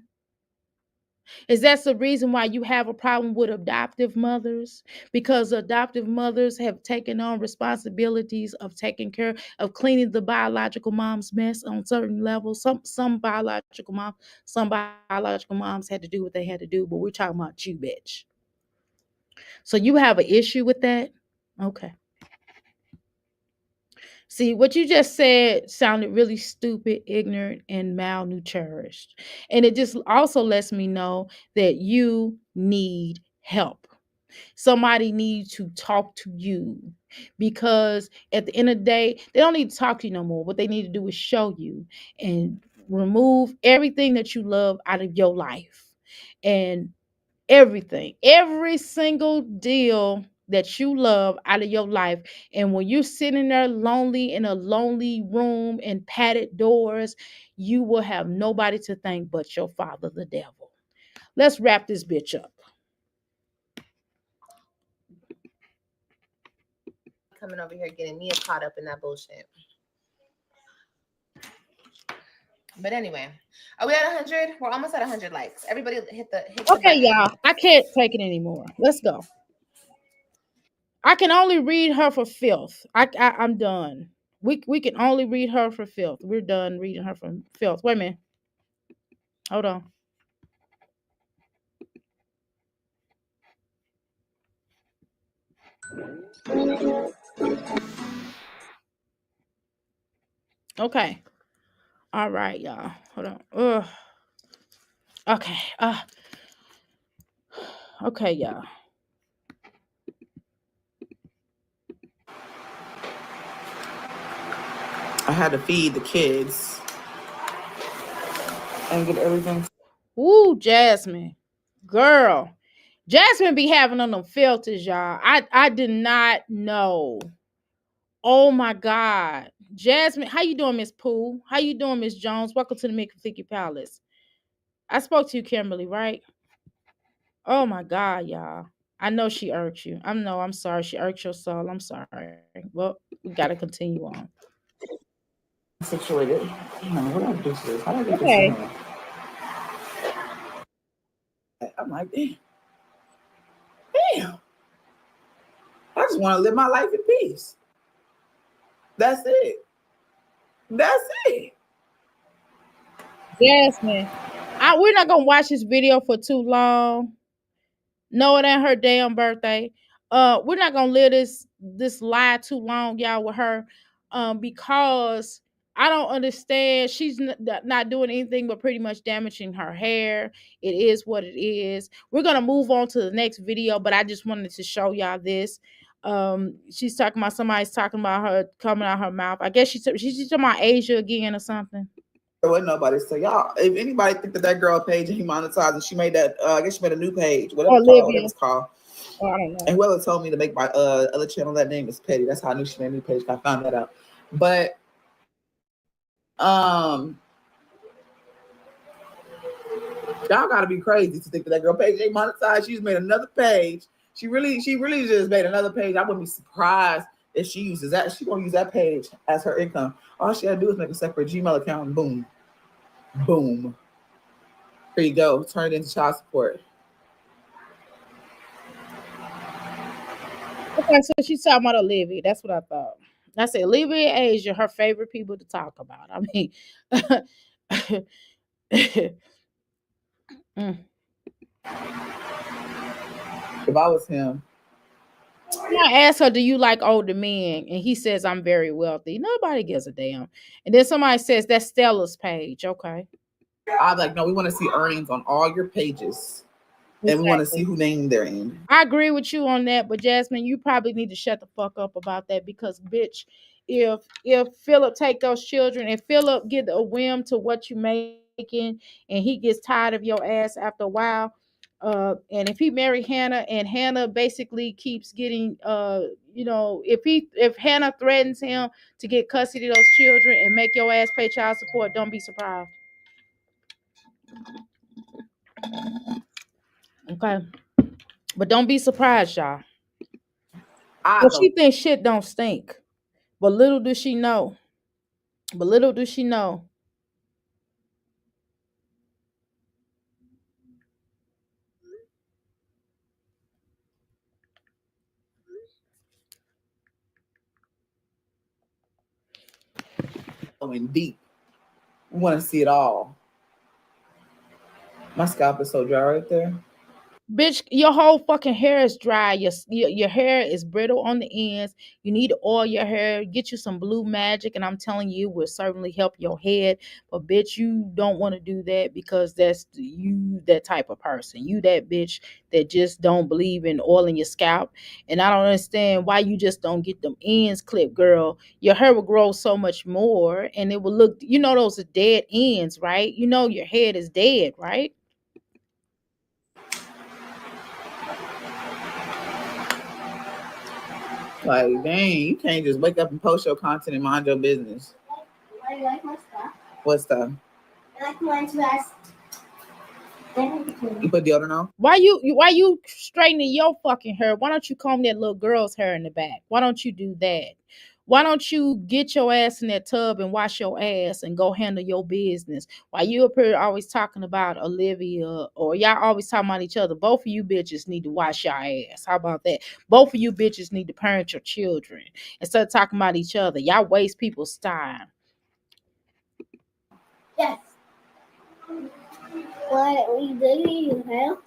Is that the reason why you have a problem with adoptive mothers? Because adoptive mothers have taken on responsibilities of taking care of cleaning the biological mom's mess on certain levels. Some biological moms had to do what they had to do, but we're talking about you, bitch. So you have an issue with that? Okay. See, what you just said sounded really stupid, ignorant, and malnourished. And it just also lets me know that you need help. Somebody needs to talk to you, because at the end of the day, they don't need to talk to you no more. What they need to do is show you and remove everything that you love out of your life. And everything, every single deal that you love out of your life. And when you're sitting there lonely in a lonely room and padded doors, you will have nobody to thank but your father, the devil. Let's wrap this bitch up. Coming over here getting me caught up in that bullshit. But anyway, are we at 100? We're almost at 100 likes. Everybody hit the Okay, button. y'all. I can't take it anymore. Let's go. I can only read her for filth. I'm done. We can only read her for filth. We're done reading her for filth. Wait a minute. Hold on. Okay. All right, y'all. Hold on. Ugh. Okay. Okay, y'all. I had to feed the kids and get everything. Ooh, Jasmine. Girl. Jasmine be having on them filters, y'all. I did not know. Oh my God. Jasmine, how you doing, Miss Pooh? How you doing, Miss Jones? Welcome to the McFlicky Palace. I spoke to you, Kimberly, right? Oh my God, y'all. I know she irked you. I'm sorry. She irked your soul. I'm sorry. Well, we gotta continue on. Situated. What do I do to this? How do I get this in Okay. here? I'm like, damn, damn. I just want to live my life in peace. That's it. That's it. Jasmine. We're not gonna watch this video for too long. No, it ain't her damn birthday. We're not gonna live this lie too long, y'all, with her. Because I don't understand. She's not doing anything but pretty much damaging her hair. It is what it is. We're gonna move on to the next video, but I just wanted to show y'all this. She's talking about somebody's talking about her coming out her mouth. I guess she's talking about Asia again or something. There wasn't nobody. So y'all, if anybody think that that girl page and he monetized and she made that, I guess she made a new page, whatever Olivia. it's called. Oh, I don't know. And whoever told me to make my other channel that name is Petty. That's how I knew she made a new page. I found that out. But y'all gotta be crazy to think that that girl page ain't monetized. She's made another page. She really just made another page. I wouldn't be surprised if she uses that. She gonna use that page as her income. All she gotta do is make a separate Gmail account and boom. Boom. Here you go. Turn it into child support. Okay, so she's talking about Olivia. That's what I thought. I said Olivia and Asia, her favorite people to talk about. I mean, mm. If I was him, I asked her, "Do you like older men?" And he says, "I'm very wealthy." Nobody gives a damn. And then somebody says, "That's Stella's page." Okay, I'd like, no, we want to see earnings on all your pages. And we want to see exactly. who name they're in. I agree with you on that, but Jasmine, you probably need to shut the fuck up about that, because bitch, if Philip take those children and Philip get a whim to what you making and he gets tired of your ass after a while, and if he marry Hannah and Hannah basically keeps getting if Hannah threatens him to get custody of those children and make your ass pay child support, don't be surprised. Okay. But don't be surprised, y'all. I Well, don't. she thinks shit don't stink. But little does she know. But little does she know. going deep. We want to see it all. My scalp is so dry right there. Bitch, your whole fucking hair is dry. Your hair is brittle on the ends. You need to oil your hair. Get you some blue magic, and I'm telling you, it will certainly help your head. But bitch, you don't want to do that because that's you that type of person. You that bitch that just don't believe in oiling your scalp. And I don't understand why you just don't get them ends clipped, girl. Your hair will grow so much more, and it will look. You know those are dead ends, right? You know your head is dead, right? Like, dang, you can't just wake up and post your content and mind your business. I like my stuff. What stuff? I like my dress. You put deodorant on? Why you straightening your fucking hair? Why don't you comb that little girl's hair in the back? Why don't you do that? Why don't you get your ass in that tub and wash your ass and go handle your business? Why you up here always talking about Olivia or y'all always talking about each other? Both of you bitches need to wash your ass. How about that? Both of you bitches need to parent your children instead of talking about each other. Y'all waste people's time. Yes. What are you doing, you hair?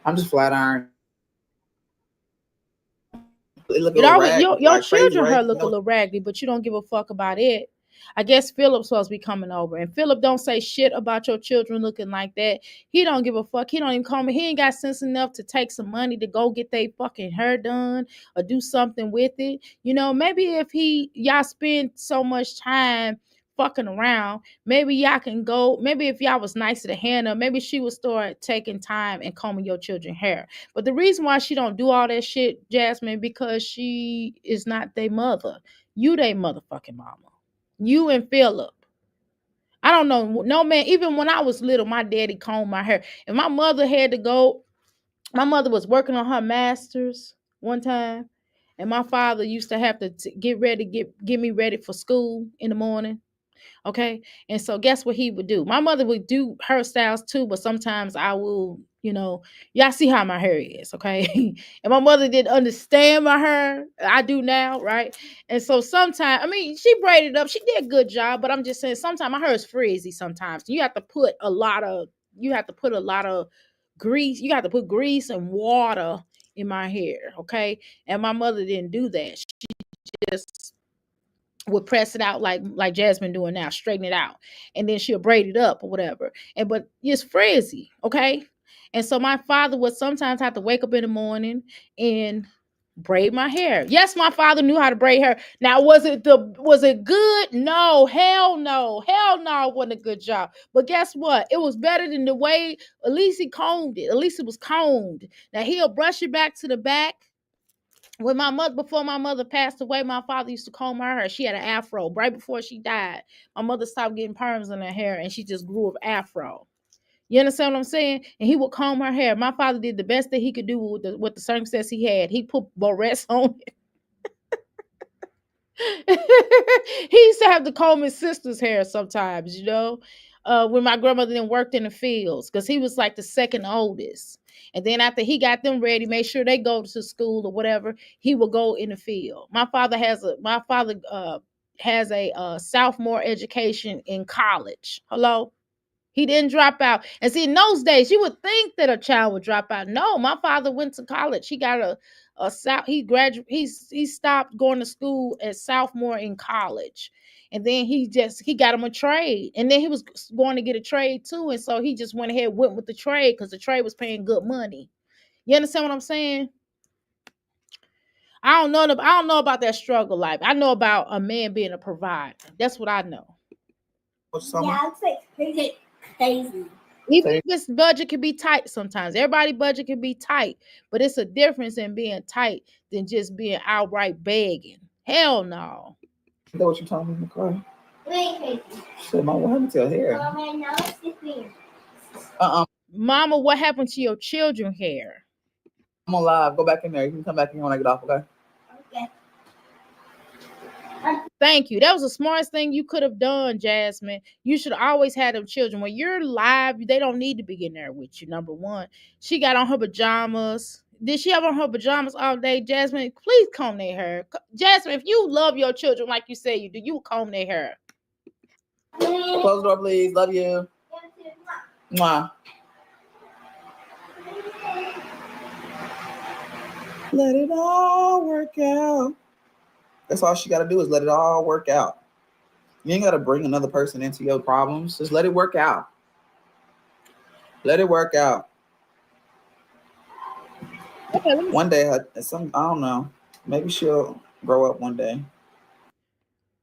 I'm just flat iron. It look a It little always raggedy, your like crazy, children right? her look a little raggedy, but you don't give a fuck about it. I guess Philip's supposed to be coming over, and Philip don't say shit about your children looking like that. He don't give a fuck. He don't even call me. He ain't got sense enough to take some money to go get their fucking hair done or do something with it. You know, maybe if y'all spend so much time fucking around, maybe y'all can go. Maybe if y'all was nicer to Hannah, maybe she would start taking time and combing your children's hair. But the reason why she don't do all that shit, Jasmine, because she is not their mother. You they motherfucking mama. You and Philip. I don't know. No man, even when I was little, my daddy combed my hair. And my mother had to go, my mother was working on her master's one time. And my father used to have to get ready, get me ready for school in the morning. Okay. And so guess what he would do? My mother would do hairstyles too, but sometimes I will, y'all see how my hair is. Okay. And my mother didn't understand my hair. I do now. Right. And so sometimes, I mean, she braided up. She did a good job, but I'm just saying sometimes my hair is frizzy sometimes. You have to put a lot of, grease. You have to put grease and water in my hair. Okay. And my mother didn't do that. She just would press it out like Jasmine doing now, straighten it out, and then she'll braid it up or whatever. And but it's frizzy, okay? And so my father would sometimes have to wake up in the morning and braid my hair. Yes, my father knew how to braid hair. Now, was it good? No, hell no. Hell no, it wasn't a good job. But guess what? It was better than the way at least he combed it. At least it was combed. Now he'll brush it back to the back when before my mother passed away, my father used to comb her hair. She had an afro right before she died. My mother stopped getting perms in her hair and she just grew an afro. You understand what I'm saying? And he would comb her hair. My father did the best that he could do with the circumstances he had. He put barrettes on it. He used to have to comb his sister's hair sometimes, when my grandmother then worked in the fields, because he was like the second oldest. And then after he got them ready, make sure they go to school or whatever, he would go in the field. My father has a sophomore education in college. Hello? He didn't drop out. And see, in those days, you would think that a child would drop out. No, my father went to college. He got he stopped going to school at sophomore in college. And then he got him a trade. And then he was going to get a trade too. And so he just went with the trade because the trade was paying good money. You understand what I'm saying? I don't know about that struggle life. I know about a man being a provider. That's what I know. Yeah, it's like crazy. Even if this budget can be tight sometimes. Everybody budget can be tight, but it's a difference in being tight than just being outright begging. Hell no. Is that what you told me, McCoy? Wait. Shit, Mom, what happened to your hair? Mama, now it's different. Mama, what happened to your children's hair? I'm on live. Go back in there. You can come back in when I get off, okay? Okay. Thank you. That was the smartest thing you could have done, Jasmine. You should always have them children. When you're live, they don't need to be in there with you, number one. She got on her pajamas. Did she have on her pajamas all day? Jasmine, please comb their hair. Jasmine, if you love your children like you say you do, you will comb their hair. Close the door, please. Love you. Mwah. Let it all work out. That's all she got to do is let it all work out. You ain't got to bring another person into your problems. Just let it work out. Let it work out. Okay, One day, I don't know. Maybe she'll grow up one day.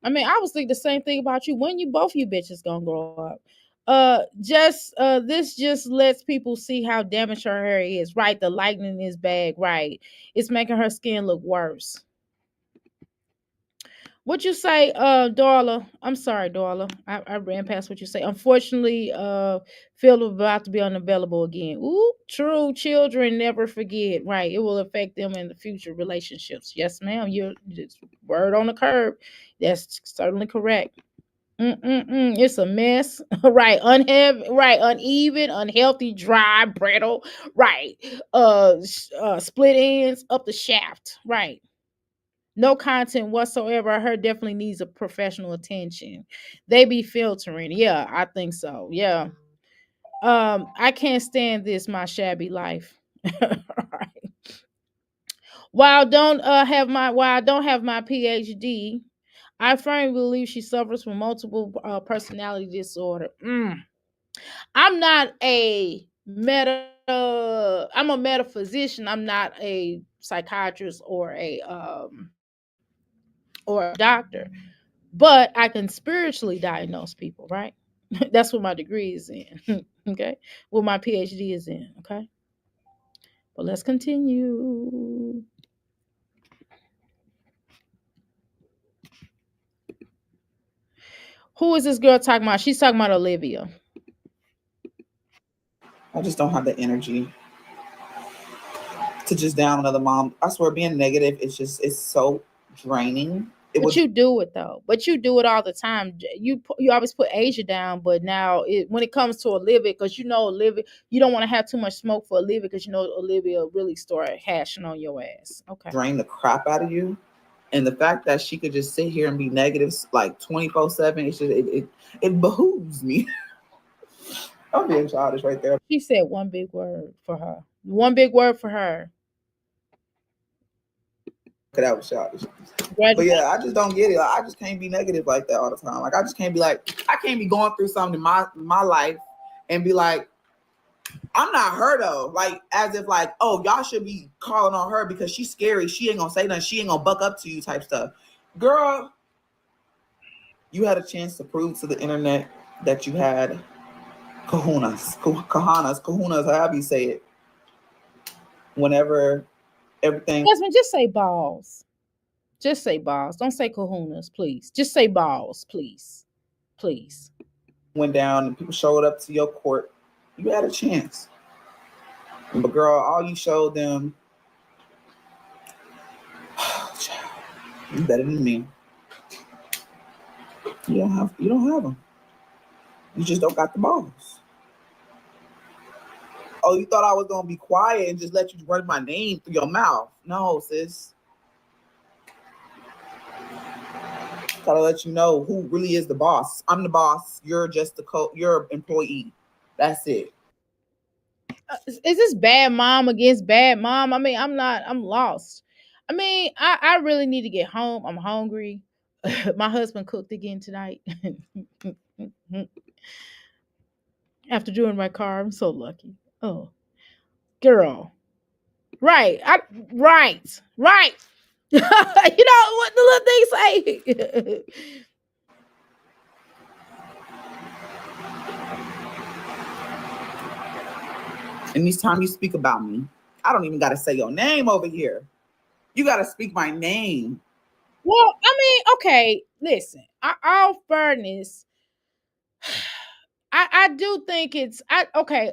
I mean, I was thinking the same thing about you. When you both you bitches gonna grow up? Just this just lets people see how damaged her hair is. Right, the lightning is bad. Right, it's making her skin look worse. What you say, Darla? I'm sorry, Darla. I ran past what you say. Unfortunately, Phil is about to be unavailable again. Ooh, true. Children never forget. Right, it will affect them in the future relationships. Yes, ma'am. You're just word on the curb. That's certainly correct. Mm-mm-mm. It's a mess. Right, right, uneven, unhealthy, dry, brittle. Right, split ends up the shaft. Right, no content whatsoever. Her definitely needs a professional attention. They be filtering. Yeah, I think so. Yeah. I can't stand this, my shabby life. Right. While I don't have my PhD, I firmly believe she suffers from multiple personality disorder. I'm not a I'm a metaphysician. I'm not a psychiatrist or a doctor, but I can spiritually diagnose people, right? That's what my degree is in. Okay. What my PhD is in. Okay. But let's continue. Who is this girl talking about? She's talking about Olivia. I just don't have the energy to just down another mom. I swear, being negative it's so draining. It But would you do it though. But you do it all the time. You always put Asia down, but now when it comes to Olivia, because you know Olivia, you don't want to have too much smoke for Olivia because you know Olivia really start hashing on your ass. Okay. drain the crap out of you. And the fact that she could just sit here and be negative like 24/7, it behooves me. I'm being childish right there. She said one big word for her. One big word for her. That was childish. But Congratulations. yeah, I just don't get it. Like, I just can't be negative like that all the time. Like I just can't be like, I can't be going through something in my life and be like, I'm not her though. Like as if like, oh, y'all should be calling on her because she's scary. She ain't gonna say nothing. She ain't gonna buck up to you type stuff. Girl, you had a chance to prove to the internet that you had kahunas, however you say it. Whenever everything Jasmine, just say balls. Just say balls. Don't say kahunas, please. Just say balls, please. Please. went down and people showed up to your court, you had a chance. But girl, all you showed them, you better than me. You don't have them. You just don't got the balls. Oh, you thought I was gonna be quiet and just let you run my name through your mouth? No, sis. Gotta let you know who really is the boss. I'm the boss. You're just you're an employee. That's it. Is this bad mom against bad mom? I mean, I'm lost. I mean, I really need to get home. I'm hungry. My husband cooked again tonight. After doing my car, I'm so lucky. Oh, girl. Right. Right. You know what the little thing say? And each time you speak about me, I don't even gotta say your name over here. You gotta speak my name. Well, I mean, okay, listen. All fairness, I do think it's I okay.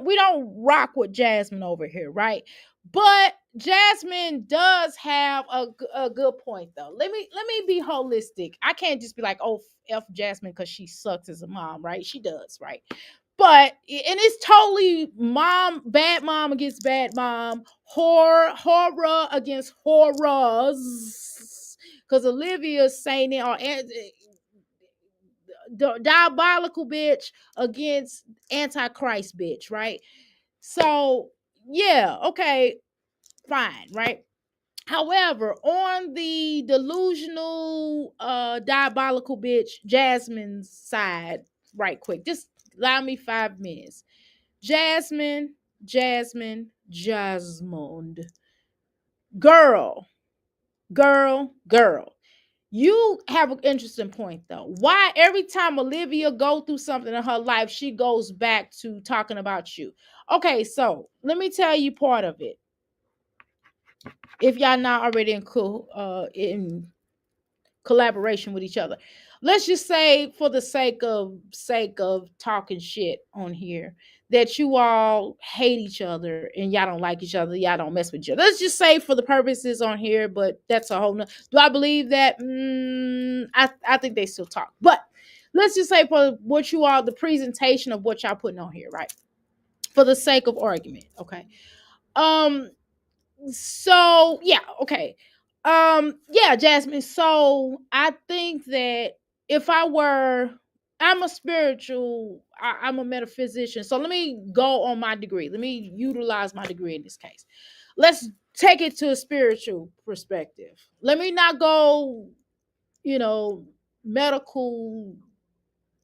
We don't rock with Jasmine over here, right? But Jasmine does have a good point though. Let me be holistic. I can't just be like, oh, f Jasmine because she sucks as a mom, right? She does, right? But and it's totally bad mom against bad mom, horror against horrors. Because Olivia's saying it, or diabolical bitch against antichrist bitch, right? So yeah, okay, fine, right? However, on the delusional, diabolical bitch Jasmine's side, right quick, just allow me 5 minutes. Jasmine, girl, girl. You have an interesting point though. Why every time Olivia go through something in her life, she goes back to talking about you? Okay, so let me tell you part of it. If y'all not already in collaboration with each other, let's just say for the sake of talking shit on here, that you all hate each other and y'all don't like each other, y'all don't mess with each other. Let's just say for the purposes on here, but that's a whole nother. Do I believe that? I think they still talk, but let's just say for what you all, the presentation of what y'all putting on here, right? For the sake of argument, okay. Um, so yeah, okay. Yeah, Jasmine. So I think that if I were, I'm a spiritual, I'm a metaphysician. So let me go on my degree. Let me utilize my degree in this case. Let's take it to a spiritual perspective. Let me not go, you know, medical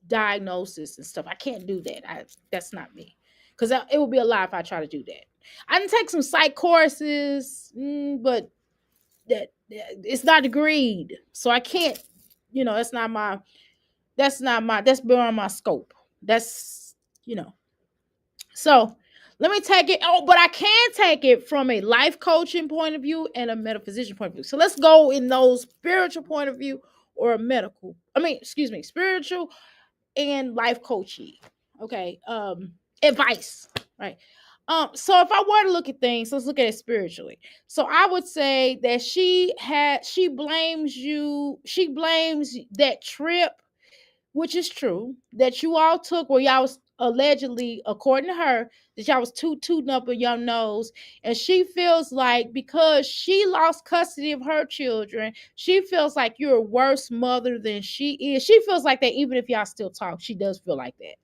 diagnosis and stuff. I can't do that. That's not me. Because it would be a lie if I try to do that. I can take some psych courses, but it's not agreed. So I can't, that's beyond my scope. That's, you know. So let me take it. Oh, but I can take it from a life coaching point of view and a metaphysician point of view. So let's go in those spiritual point of view or a medical. Excuse me, spiritual and life coaching. Okay. Advice. Right. So if I were to look at things, let's look at it spiritually. So I would say that she blames you, she blames that trip, which is true, that you all took where y'all was allegedly, according to her, that y'all was tooting up a young nose. And she feels like because she lost custody of her children, she feels like you're a worse mother than she is. She feels like that even if y'all still talk, she does feel like that.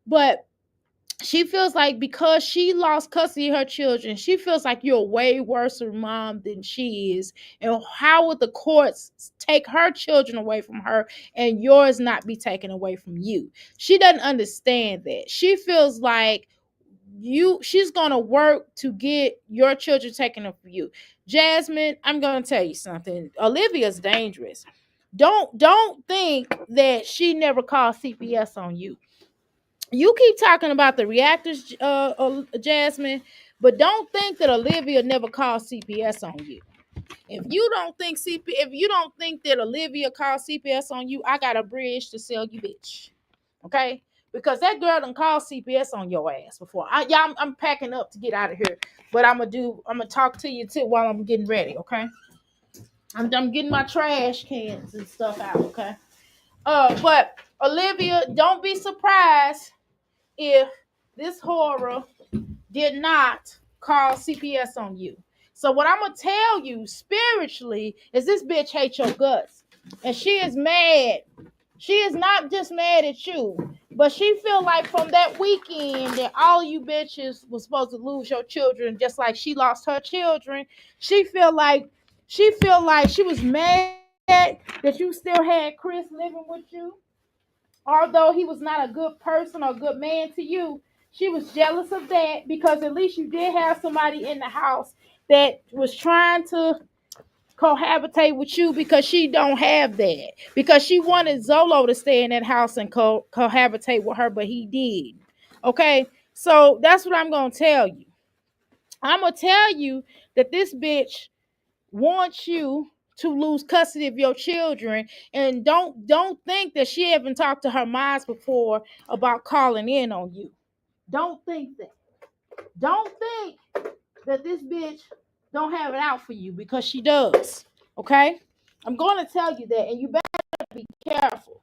But she feels like because she lost custody of her children, she feels like you're a way worse mom than she is. And how would the courts take her children away from her and yours not be taken away from you? She doesn't understand that. She feels like she's gonna work to get your children taken up from you. Jasmine, I'm gonna tell you something. Olivia's dangerous. Don't think that she never called CPS on you. You keep talking about the reactors, Jasmine, but don't think that Olivia never called CPS on you. If you don't think that Olivia called CPS on you, I got a bridge to sell you, bitch. Okay, because that girl done called CPS on your ass before. I'm packing up to get out of here, but I'm gonna talk to you too while I'm getting ready. Okay, I'm getting my trash cans and stuff out. Okay, but Olivia, don't be surprised if this horror did not call CPS on you. So what I'm gonna tell you spiritually is this bitch hates your guts, and she is mad. She is not just mad at you, but she feel like from that weekend that all you bitches was supposed to lose your children, just like she lost her children. She feel like she was mad that you still had Chris living with you, although he was not a good person or a good man to you. She was jealous of that because at least you did have somebody in the house that was trying to cohabitate with you, because she don't have that, because she wanted Zolo to stay in that house and cohabitate with her, but he did. Okay, so that's what I'm gonna tell you. I'm gonna tell you that this bitch wants you to lose custody of your children, and don't think that she haven't talked to her moms before about calling in on you. Don't think that. Don't think that this bitch don't have it out for you, because she does. Okay, I'm going to tell you that, and you better be careful.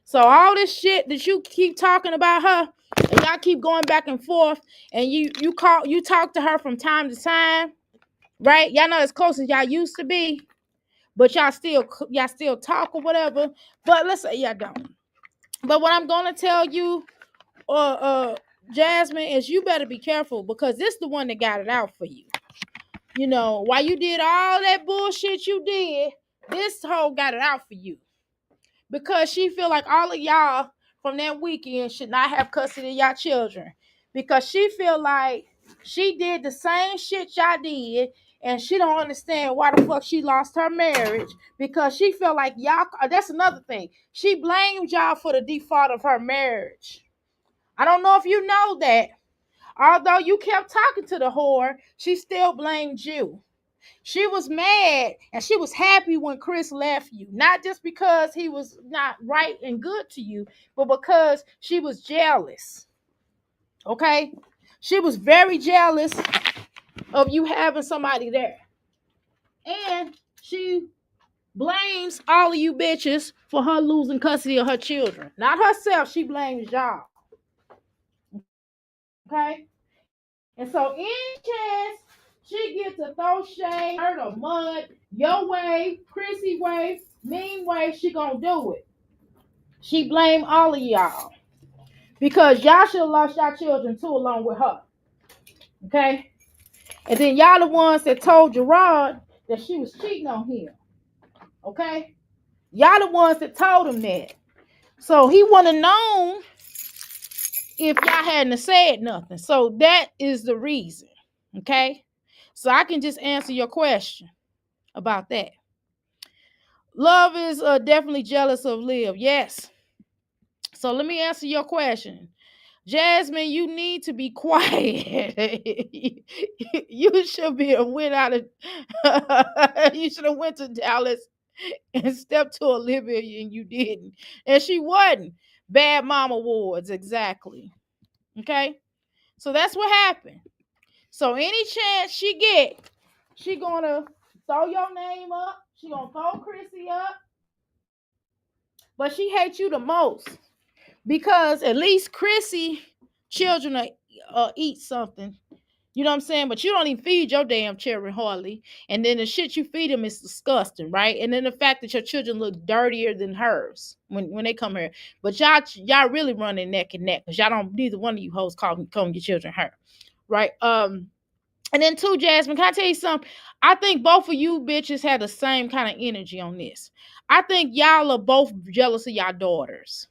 So all this shit that you keep talking about her, and y'all keep going back and forth, and you talk to her from time to time, right? Y'all not as close as y'all used to be, but y'all still talk or whatever. But let's say y'all don't. But what I'm gonna tell you, Jasmine, is you better be careful because this the one that got it out for you. You know, while you did all that bullshit you did, this hoe got it out for you because she feel like all of y'all from that weekend should not have custody of y'all children because she feel like she did the same shit y'all did and she don't understand why the fuck she lost her marriage because she feel like y'all. That's another thing. She blamed y'all for the default of her marriage. I don't know if you know that. Although you kept talking to the whore, she still blamed you. She was mad and she was happy when Chris left you. Not just because he was not right and good to you, but because she was jealous. Okay? She was very jealous of you having somebody there. And she blames all of you bitches for her losing custody of her children. Not herself, she blames y'all. Okay? And so any chance she gets to throw shade, dirt or mud, your way, Chrissy way, mean way, she gonna do it. She blame all of y'all. Because y'all should have lost y'all children too along with her. Okay? And then y'all the ones that told Gerard that she was cheating on him. Okay? Y'all the ones that told him that. So he wouldn't have known if y'all hadn't said nothing. So that is the reason. Okay? So I can just answer your question about that. Love is definitely jealous of Liv. Yes. So let me answer your question. Jasmine, you need to be quiet. You should be a went out of you should have went to Dallas and stepped to Olivia and you didn't. And she wasn't. Bad mom awards, exactly. Okay? So that's what happened. So any chance she get, she gonna throw your name up. She gonna throw Chrissy up. But she hates you the most because at least Chrissy children eat something. You know what I'm saying? But you don't even feed your damn children hardly. And then the shit you feed them is disgusting, right? And then the fact that your children look dirtier than hers when they come here. But y'all really running neck and neck because y'all don't, neither one of you hoes calling your children her, right? And then too, Jasmine, can I tell you something? I think both of you bitches have the same kind of energy on this. I think y'all are both jealous of y'all daughters.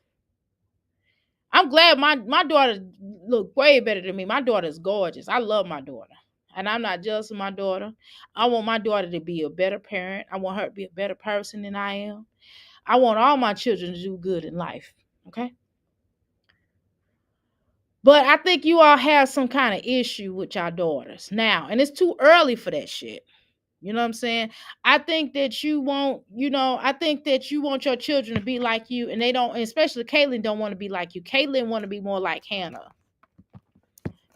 I'm glad my daughter look way better than me. My daughter is gorgeous. I love my daughter. And I'm not jealous of my daughter. I want my daughter to be a better parent. I want her to be a better person than I am. I want all my children to do good in life. Okay? But I think you all have some kind of issue with your daughters now. And it's too early for that shit. You know what I'm saying? I think that you want, I think that you want your children to be like you, and they don't, especially Caitlin don't want to be like you. Caitlin want to be more like Hannah.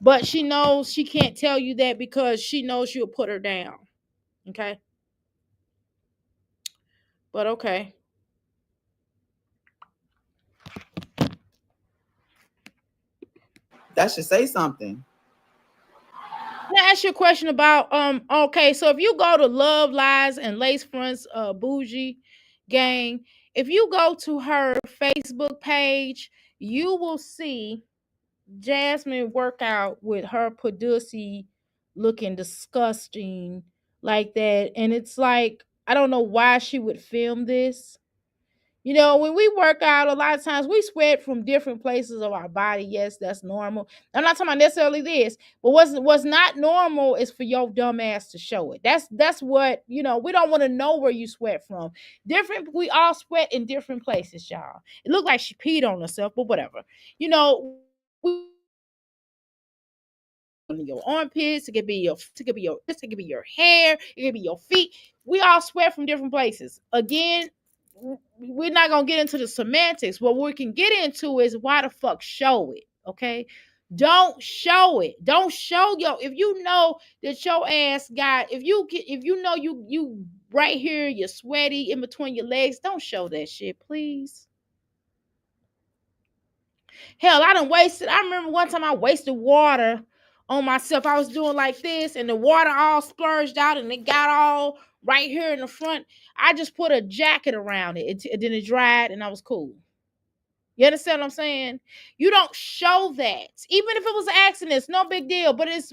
But she knows she can't tell you that because she knows you'll put her down. Okay? But okay. That should say something. Can I ask you a question about okay, so if you go to Love Lies and Lace Fronts Bougie Gang, if you go to her Facebook page, you will see Jasmine work out with her pussy looking disgusting like that. And it's like, I don't know why she would film this. You know, when we work out, a lot of times we sweat from different places of our body. Yes, that's normal. I'm not talking about necessarily this, but what's not normal is for your dumb ass to show it. That's what, we don't want to know where you sweat from. We all sweat in different places, y'all. It looked like she peed on herself, but whatever. Your armpits, it could be your hair, it could be your feet. We all sweat from different places. Again, we're not gonna get into the semantics. What we can get into is why the fuck show it, okay? Don't show it. Don't show if you know that your ass got, if you know you right here, you're sweaty in between your legs, don't show that shit, please. Hell, I remember one time I wasted water on myself. I was doing like this and the water all splurged out and it got all right here in the front. I just put a jacket around it. Then it dried and I was cool. You understand what I'm saying? You don't show that. Even if it was an accident, it's no big deal. But it's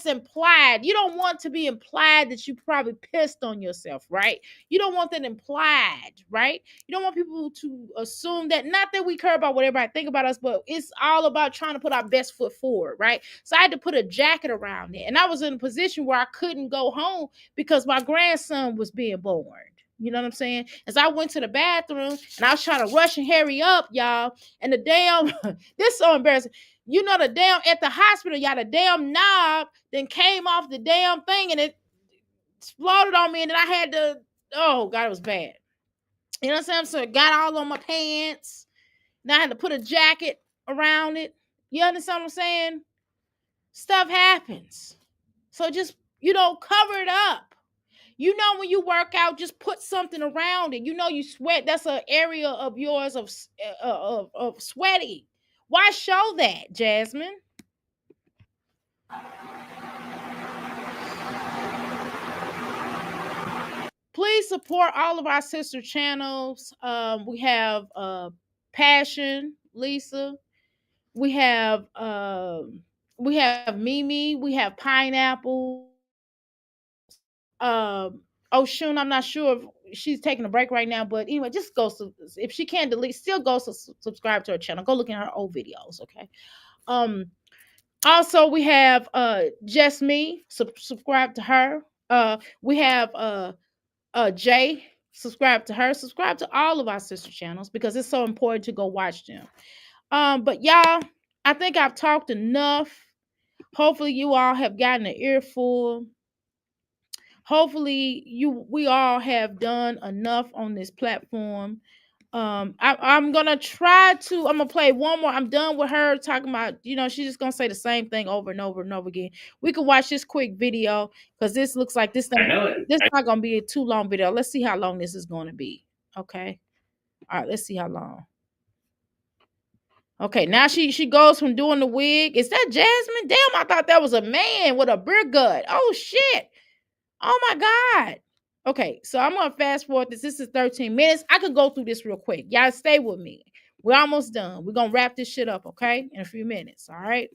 implied. You don't want to be implied that you probably pissed on yourself, right? You don't want that implied, right? You don't want people to assume that. Not that we care about what everybody think about us, but it's all about trying to put our best foot forward, right? So I had to put a jacket around it, and I was in a position where I couldn't go home because my grandson was being born. You know what I'm saying? As I went to the bathroom and I was trying to rush and hurry up, y'all, and the damn this is so embarrassing. You know, the damn at the hospital, y'all, the damn knob then came off the damn thing and it exploded on me, and then I had to, oh god, it was bad. You know what I'm saying? So it got all on my pants. Now I had to put a jacket around it. You understand what I'm saying? Stuff happens. So just, cover it up. You know, when you work out, just put something around it. You know, you sweat. That's an area of yours of sweaty. Why show that, Jasmine? Please support all of our sister channels. We have Passion, Lisa. We have Mimi. We have Pineapple. Oshun, I'm not sure if she's taking a break right now, but anyway, just go. If she can't delete, still go subscribe to her channel. Go look at her old videos, okay? Um, Also we have Just Me. Subscribe to her. We have Jay. Subscribe to her. Subscribe to all of our sister channels because it's so important to go watch them. But y'all, I think I've talked enough. Hopefully, you all have gotten an earful. Hopefully we all have done enough on this platform. I'm gonna play one more. I'm done with her talking about, she's just gonna say the same thing over and over and over again. We can watch this quick video because this looks like this not gonna be a too long video. Let's see how long this is gonna be. Okay, all right, let's see how long. Okay, now she goes from doing the wig. Is that Jasmine? Damn, I thought that was a man with a beer gut. Oh shit. Oh my God. Okay, so I'm gonna fast forward this. This is 13 minutes. I could go through this real quick. Y'all stay with me. We're almost done. We're gonna wrap this shit up, okay? In a few minutes. All right.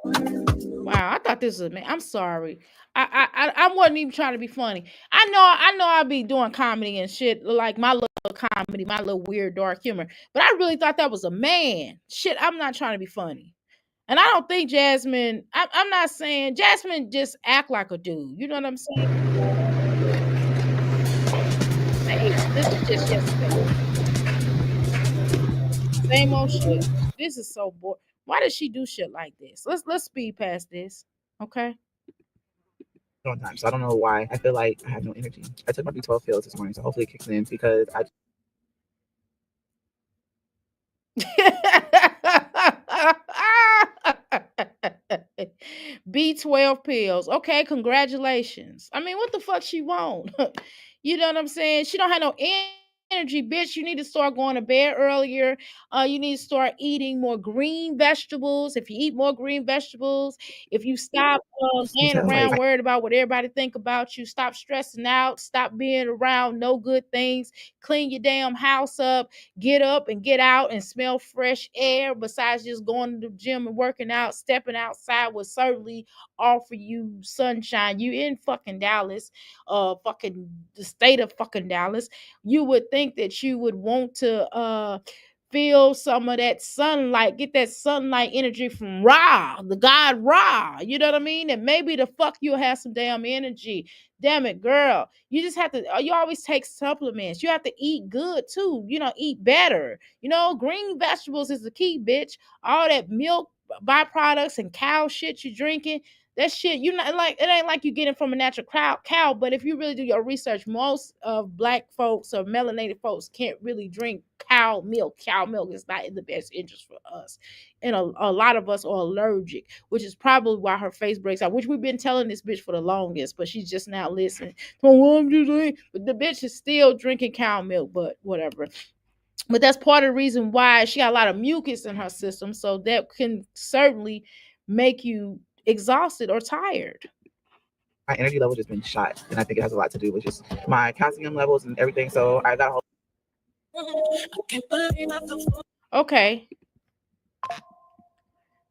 Wow, I thought this was a man. I'm sorry. I wasn't even trying to be funny. I know I'll be doing comedy and shit, like my little comedy, my little weird dark humor. But I really thought that was a man. Shit, I'm not trying to be funny. And I don't think Jasmine, I'm not saying Jasmine just act like a dude. You know what I'm saying? Hey, this is just yesterday. Same old shit. This is so boring. Why does she do shit like this? Let's speed past this. Okay. On time. So I don't know why. I feel like I have no energy. I took my B12 pills this morning, so hopefully it kicks in because I B12 pills. Okay, congratulations. I mean, what the fuck she want? You know what I'm saying? She don't have no energy, bitch. You need to start going to bed earlier. You need to start eating more green vegetables. If you eat more green vegetables, if you stop laying around worried about what everybody think about you, stop stressing out, stop being around no good things, clean your damn house up, get up and get out and smell fresh air. Besides just going to the gym and working out, stepping outside will certainly offer you sunshine. You in fucking Dallas, fucking the state of fucking Dallas. You would think that you would want to feel some of that sunlight, get that sunlight energy from Ra, the god Ra. You know what I mean? And maybe the fuck you'll have some damn energy. Damn it, girl. You just have to, you always take supplements. You have to eat good too. Eat better. Green vegetables is the key, bitch. All that milk byproducts and cow shit you drinking, that shit, you not like, it ain't like you get it from a natural cow. But if you really do your research, most of black folks or melanated folks can't really drink cow milk. Cow milk is not in the best interest for us, and a lot of us are allergic, which is probably why her face breaks out. Which we've been telling this bitch for the longest, but she's just now listening. But the bitch is still drinking cow milk, but whatever. But that's part of the reason why she got a lot of mucus in her system, so that can certainly make you exhausted or tired. My energy level just been shot, and I think it has a lot to do with just my calcium levels and everything. So I got a whole Okay.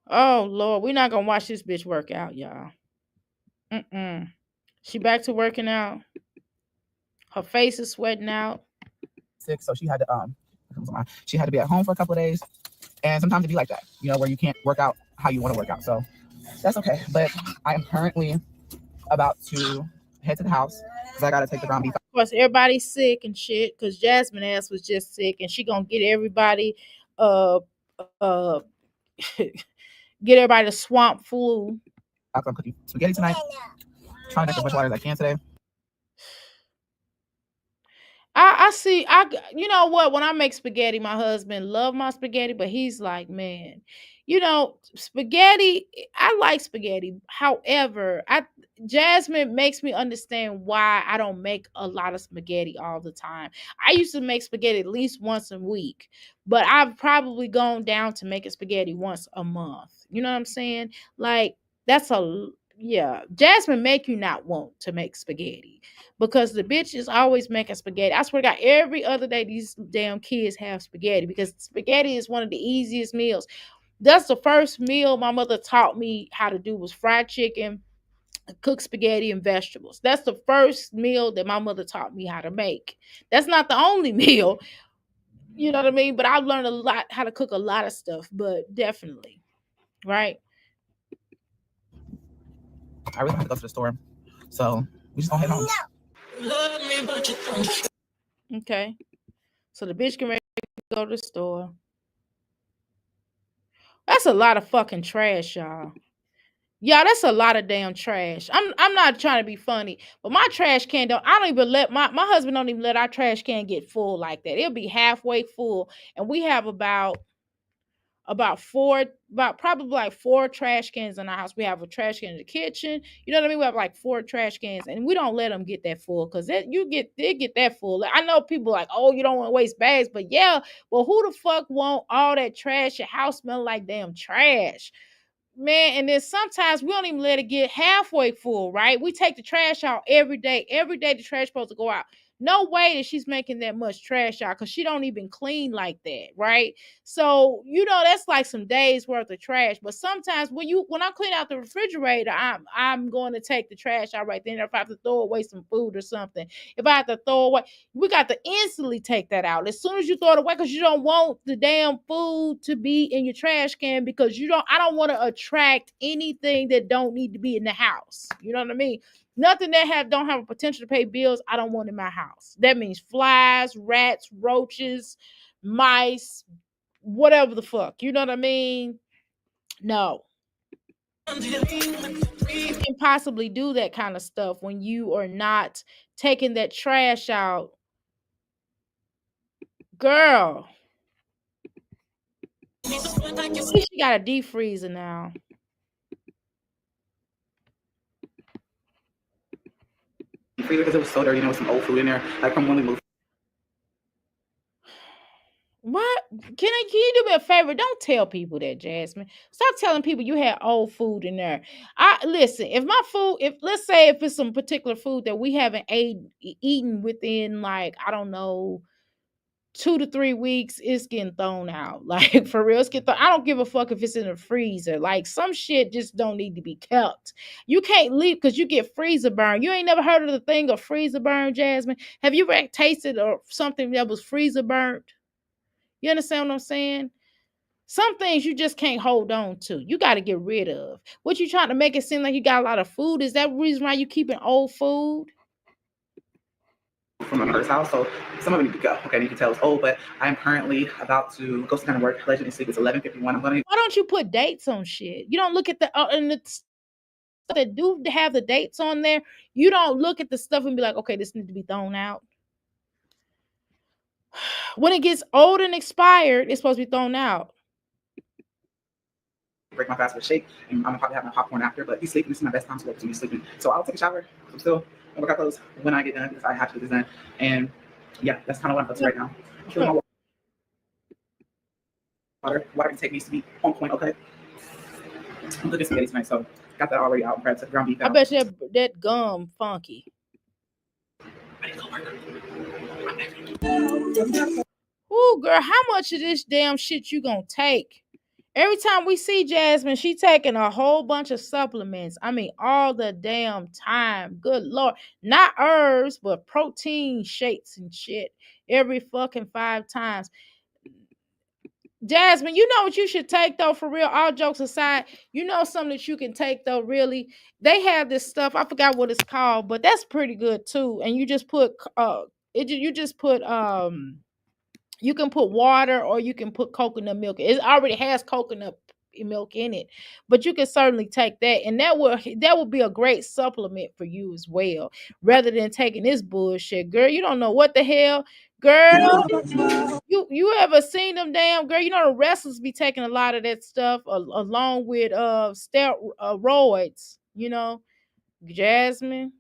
Oh Lord, we're not gonna watch this bitch work out, y'all. She back to working out. Her face is sweating out. Sick, so she had to be at home for a couple of days, and sometimes it be like that, where you can't work out how you want to work out. So that's okay. But I am currently about to head to the house because I gotta take the ground beef. Of course, everybody's sick and shit because Jasmine ass was just sick, and she gonna get everybody uh get everybody the swamp flu. I'm cooking spaghetti tonight. Trying to drink as much water as I can today. I see. You know what? When I make spaghetti, my husband love my spaghetti, but he's like, man, spaghetti. I like spaghetti. However, Jasmine makes me understand why I don't make a lot of spaghetti all the time. I used to make spaghetti at least once a week, but I've probably gone down to making spaghetti once a month. You know what I'm saying? Like yeah. Jasmine make you not want to make spaghetti because the bitch is always making spaghetti. I swear to God, every other day these damn kids have spaghetti because spaghetti is one of the easiest meals. That's the first meal my mother taught me how to do was fried chicken, cook spaghetti, and vegetables. That's the first meal that my mother taught me how to make. That's not the only meal, you know what I mean? But I've learned a lot how to cook a lot of stuff, but definitely, right? I really have to go to the store, so we just gonna head home. Okay. So the bitch can ready to go to the store. That's a lot of fucking trash, y'all. Yeah, that's a lot of damn trash. I'm not trying to be funny, but my trash can don't. I don't even let my husband don't even let our trash can get full like that. It'll be halfway full, and we have about probably like four trash cans in our house. We have a trash can in the kitchen. You know what I mean? We have like four trash cans, and we don't let them get that full because they get that full. I know people like, oh, you don't want to waste bags, but yeah, well, who the fuck want all that trash? Your house smell like damn trash. Man, and then sometimes we don't even let it get halfway full, right? We take the trash out every day. Every day the trash supposed to go out. No way that she's making that much trash out because she don't even clean like that, right? So that's like some days worth of trash. But sometimes when I clean out the refrigerator, I'm going to take the trash out right then. If I have to throw away some food or something, if I have to throw away, we got to instantly take that out as soon as you throw it away because you don't want the damn food to be in your trash can because I don't want to attract anything that don't need to be in the house. You know what I mean? Nothing that don't have a potential to pay bills, I don't want in my house. That means flies, rats, roaches, mice, whatever the fuck. You know what I mean? No. You can possibly do that kind of stuff when you are not taking that trash out. Girl. At least she got a deep freezer now. Freezer because it was so dirty, with some old food in there, like from when we moved. What? Can you do me a favor? Don't tell people that, Jasmine. Stop telling people you had old food in there. Listen, if my food, if let's say if it's some particular food that we haven't eaten within like, I don't know, 2 to 3 weeks, it's getting thrown out. Like for real, I don't give a fuck if it's in the freezer. Like some shit just don't need to be kept. You can't leave because you get freezer burn. You ain't never heard of the thing of freezer burn, Jasmine? Have you ever tasted or something that was freezer burnt? You understand what I'm saying? Some things you just can't hold on to. You got to get rid of. What you trying to make it seem like you got a lot of food? Is that the reason why you keeping old food? From my first house, so some of it need to go. Okay, you can tell it's old, but I am currently about to go sit down and work. Legend sleep. It's 11:51. Why don't you put dates on shit? You don't look at the and the stuff that do have the dates on there. You don't look at the stuff and be like, okay, this needs to be thrown out. When it gets old and expired, it's supposed to be thrown out. Break my fast with a shake, and I'm gonna probably have my popcorn after. But he's sleeping. This is my best time to work. So he's sleeping. So I'll take a shower. I'm still gonna work out clothes when I get done because I have to get this done. And yeah, that's kind of what I'm up to right now. I'm feeling my water intake needs to be on point. Okay. I'm cooking spaghetti tonight, so got that already out. Prepped ground beef. I bet you that gum funky. I need to go work. Ooh, girl, how much of this damn shit you gonna take? Every time we see Jasmine, she taking a whole bunch of supplements. I mean, all the damn time. Good Lord. Not herbs, but protein shakes and shit. Every fucking 5 times. Jasmine, you know what you should take though, for real. All jokes aside, you know something that you can take though, really. They have this stuff, I forgot what it's called, but that's pretty good too. And you just put you just put you can put water or you can put coconut milk. It already has coconut milk in it, but you can certainly take that, and that will be a great supplement for you as well, rather than taking this bullshit, girl. You don't know what the hell, girl. You ever seen them damn, girl? You know the wrestlers be taking a lot of that stuff along with steroids. You know, Jasmine.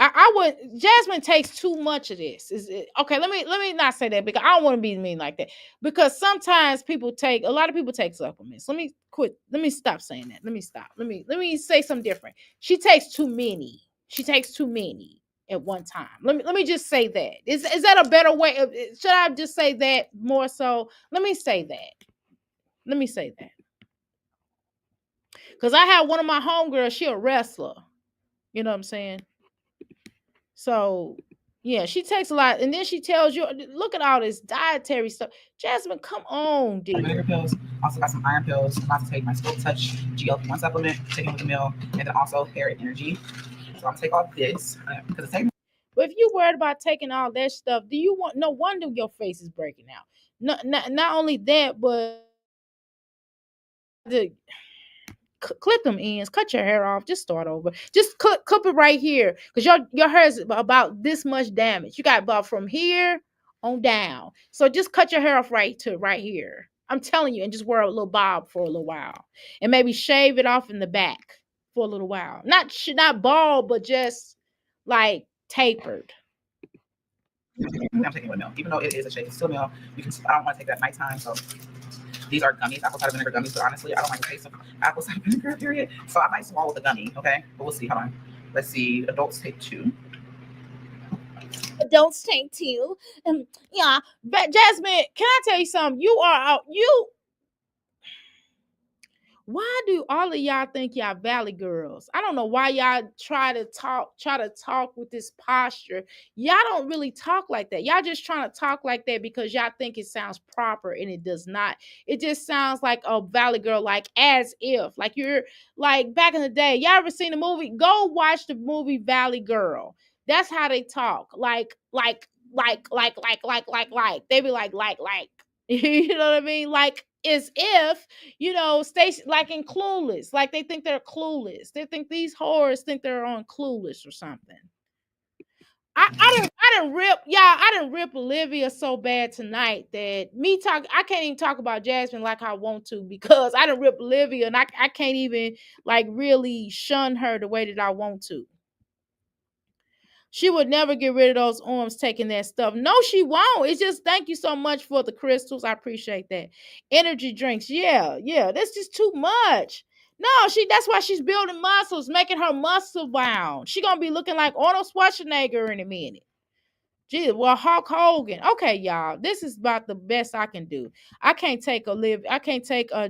I would. Jasmine takes too much of this. Is it okay? Let me not say that because I don't want to be mean like that. Because sometimes a lot of people take supplements. Let me quit. Let me stop saying that. Let me stop. Let me say something different. She takes too many. She takes too many at one time. Let me just say that. Is that a better way? Should I just say that more so? Let me say that. Let me say that. Because I have one of my homegirls. She a wrestler. You know what I'm saying? So, yeah, she takes a lot, and then she tells you, "Look at all this dietary stuff." Jasmine, come on, dude. Vinegar pills. Also got some iron pills. I'm about to take my Scope Touch GLP-1 supplement, taking with the meal, and then also hair energy. So I'm gonna take all this because it's taking. But if you worried about taking all that stuff, do you want? No wonder your face is breaking out. Not only that, but the clip them ends, cut your hair off, just start over. Just clip it right here, because your hair is about this much damage. You got about from here on down. So just cut your hair off right here. I'm telling you, and just wear a little bob for a little while, and maybe shave it off in the back for a little while. Not bald, but just like tapered. I'm taking with milk, even though it is a shake. It's still milk. I don't want to take that at nighttime, so these are gummies, apple cider vinegar gummies. But honestly, I don't like the taste of apple cider vinegar. Period. So I might swallow the gummy. Okay, but we'll see. Hold on. Let's see. Adults take 2. Don't stink too. Yeah, but Jasmine, can I tell you something? You are out. Why do all of y'all think y'all valley girls? I don't know why y'all try to talk with this posture. Y'all don't really talk like that. Y'all just trying to talk like that because y'all think it sounds proper, and it does not. It just sounds like a valley girl, like as if like you're like back in the day. Y'all ever seen the movie? Go watch the movie Valley Girl. That's how they talk. Like. They be like. You know what I mean? Like as if, Stacey, like in Clueless, like they think they're clueless. They think these whores think they're on Clueless or something. I didn't rip Olivia so bad tonight that I can't even talk about Jasmine like I want to, because I didn't rip Olivia, and I can't even like really shun her the way that I want to. She would never get rid of those arms taking that stuff. No, she won't. It's just thank you so much for the crystals. I appreciate that. Energy drinks. Yeah. That's just too much. No, that's why she's building muscles, making her muscle bound. She gonna be looking like Arnold Schwarzenegger in a minute. Gee, well, Hulk Hogan. Okay, y'all. This is about the best I can do. I can't take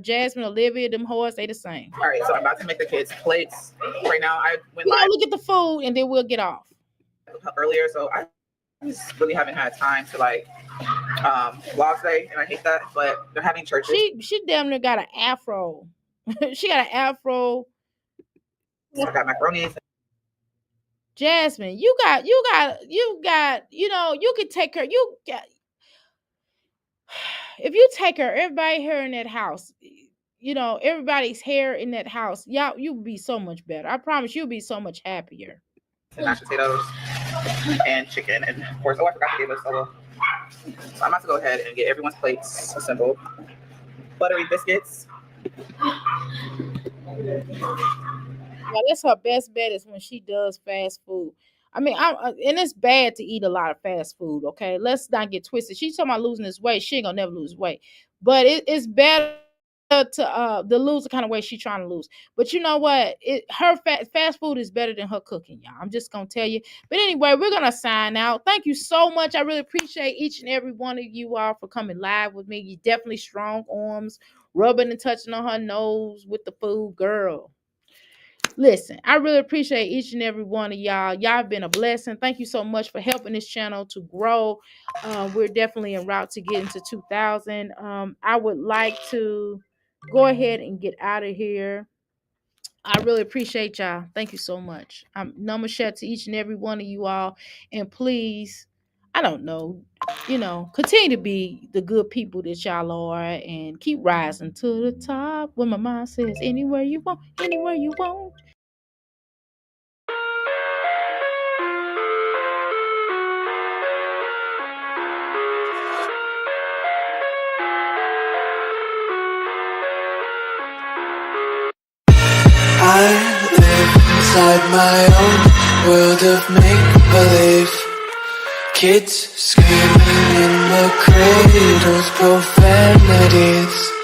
Jasmine, Olivia, them whores, they the same. All right, so I'm about to make the kids plates. Right now, I went live. Look at the food, and then we'll get off earlier, so I just really haven't had time to vlog today, and I hate that, but they're having churches. She damn near got an afro. She got an afro. So I got macaroni. Jasmine, you got, you could take her. If you take her, everybody hair in that house, everybody's hair in that house, you'll be so much better. I promise you'll be so much happier. And mashed potatoes and chicken, and of course, I forgot to give us so I'm about to go ahead and get everyone's plates assembled. Buttery biscuits. Yeah, that's her best bet is when she does fast food. I mean, and it's bad to eat a lot of fast food. Okay, let's not get twisted. She's talking about losing this weight. She ain't gonna never lose weight, but it's better to lose the kind of weight she's trying to lose. But you know what? Her fast food is better than her cooking, y'all. I'm just gonna tell you. But anyway, we're gonna sign out. Thank you so much. I really appreciate each and every one of you all for coming live with me. You definitely strong arms, rubbing and touching on her nose with the food, girl. Listen, I really appreciate each and every one of y'all. Y'all have been a blessing. Thank you so much for helping this channel to grow. We're definitely en route to get into 2,000. I would like to go ahead and get out of here. I really appreciate y'all. Thank you so much. I'm number share to each and every one of you all. And please, I don't know, continue to be the good people that y'all are and keep rising to the top. When my mind says anywhere you want, anywhere you want. I live inside my own world of make-believe. Kids screaming in the cradles, profanities.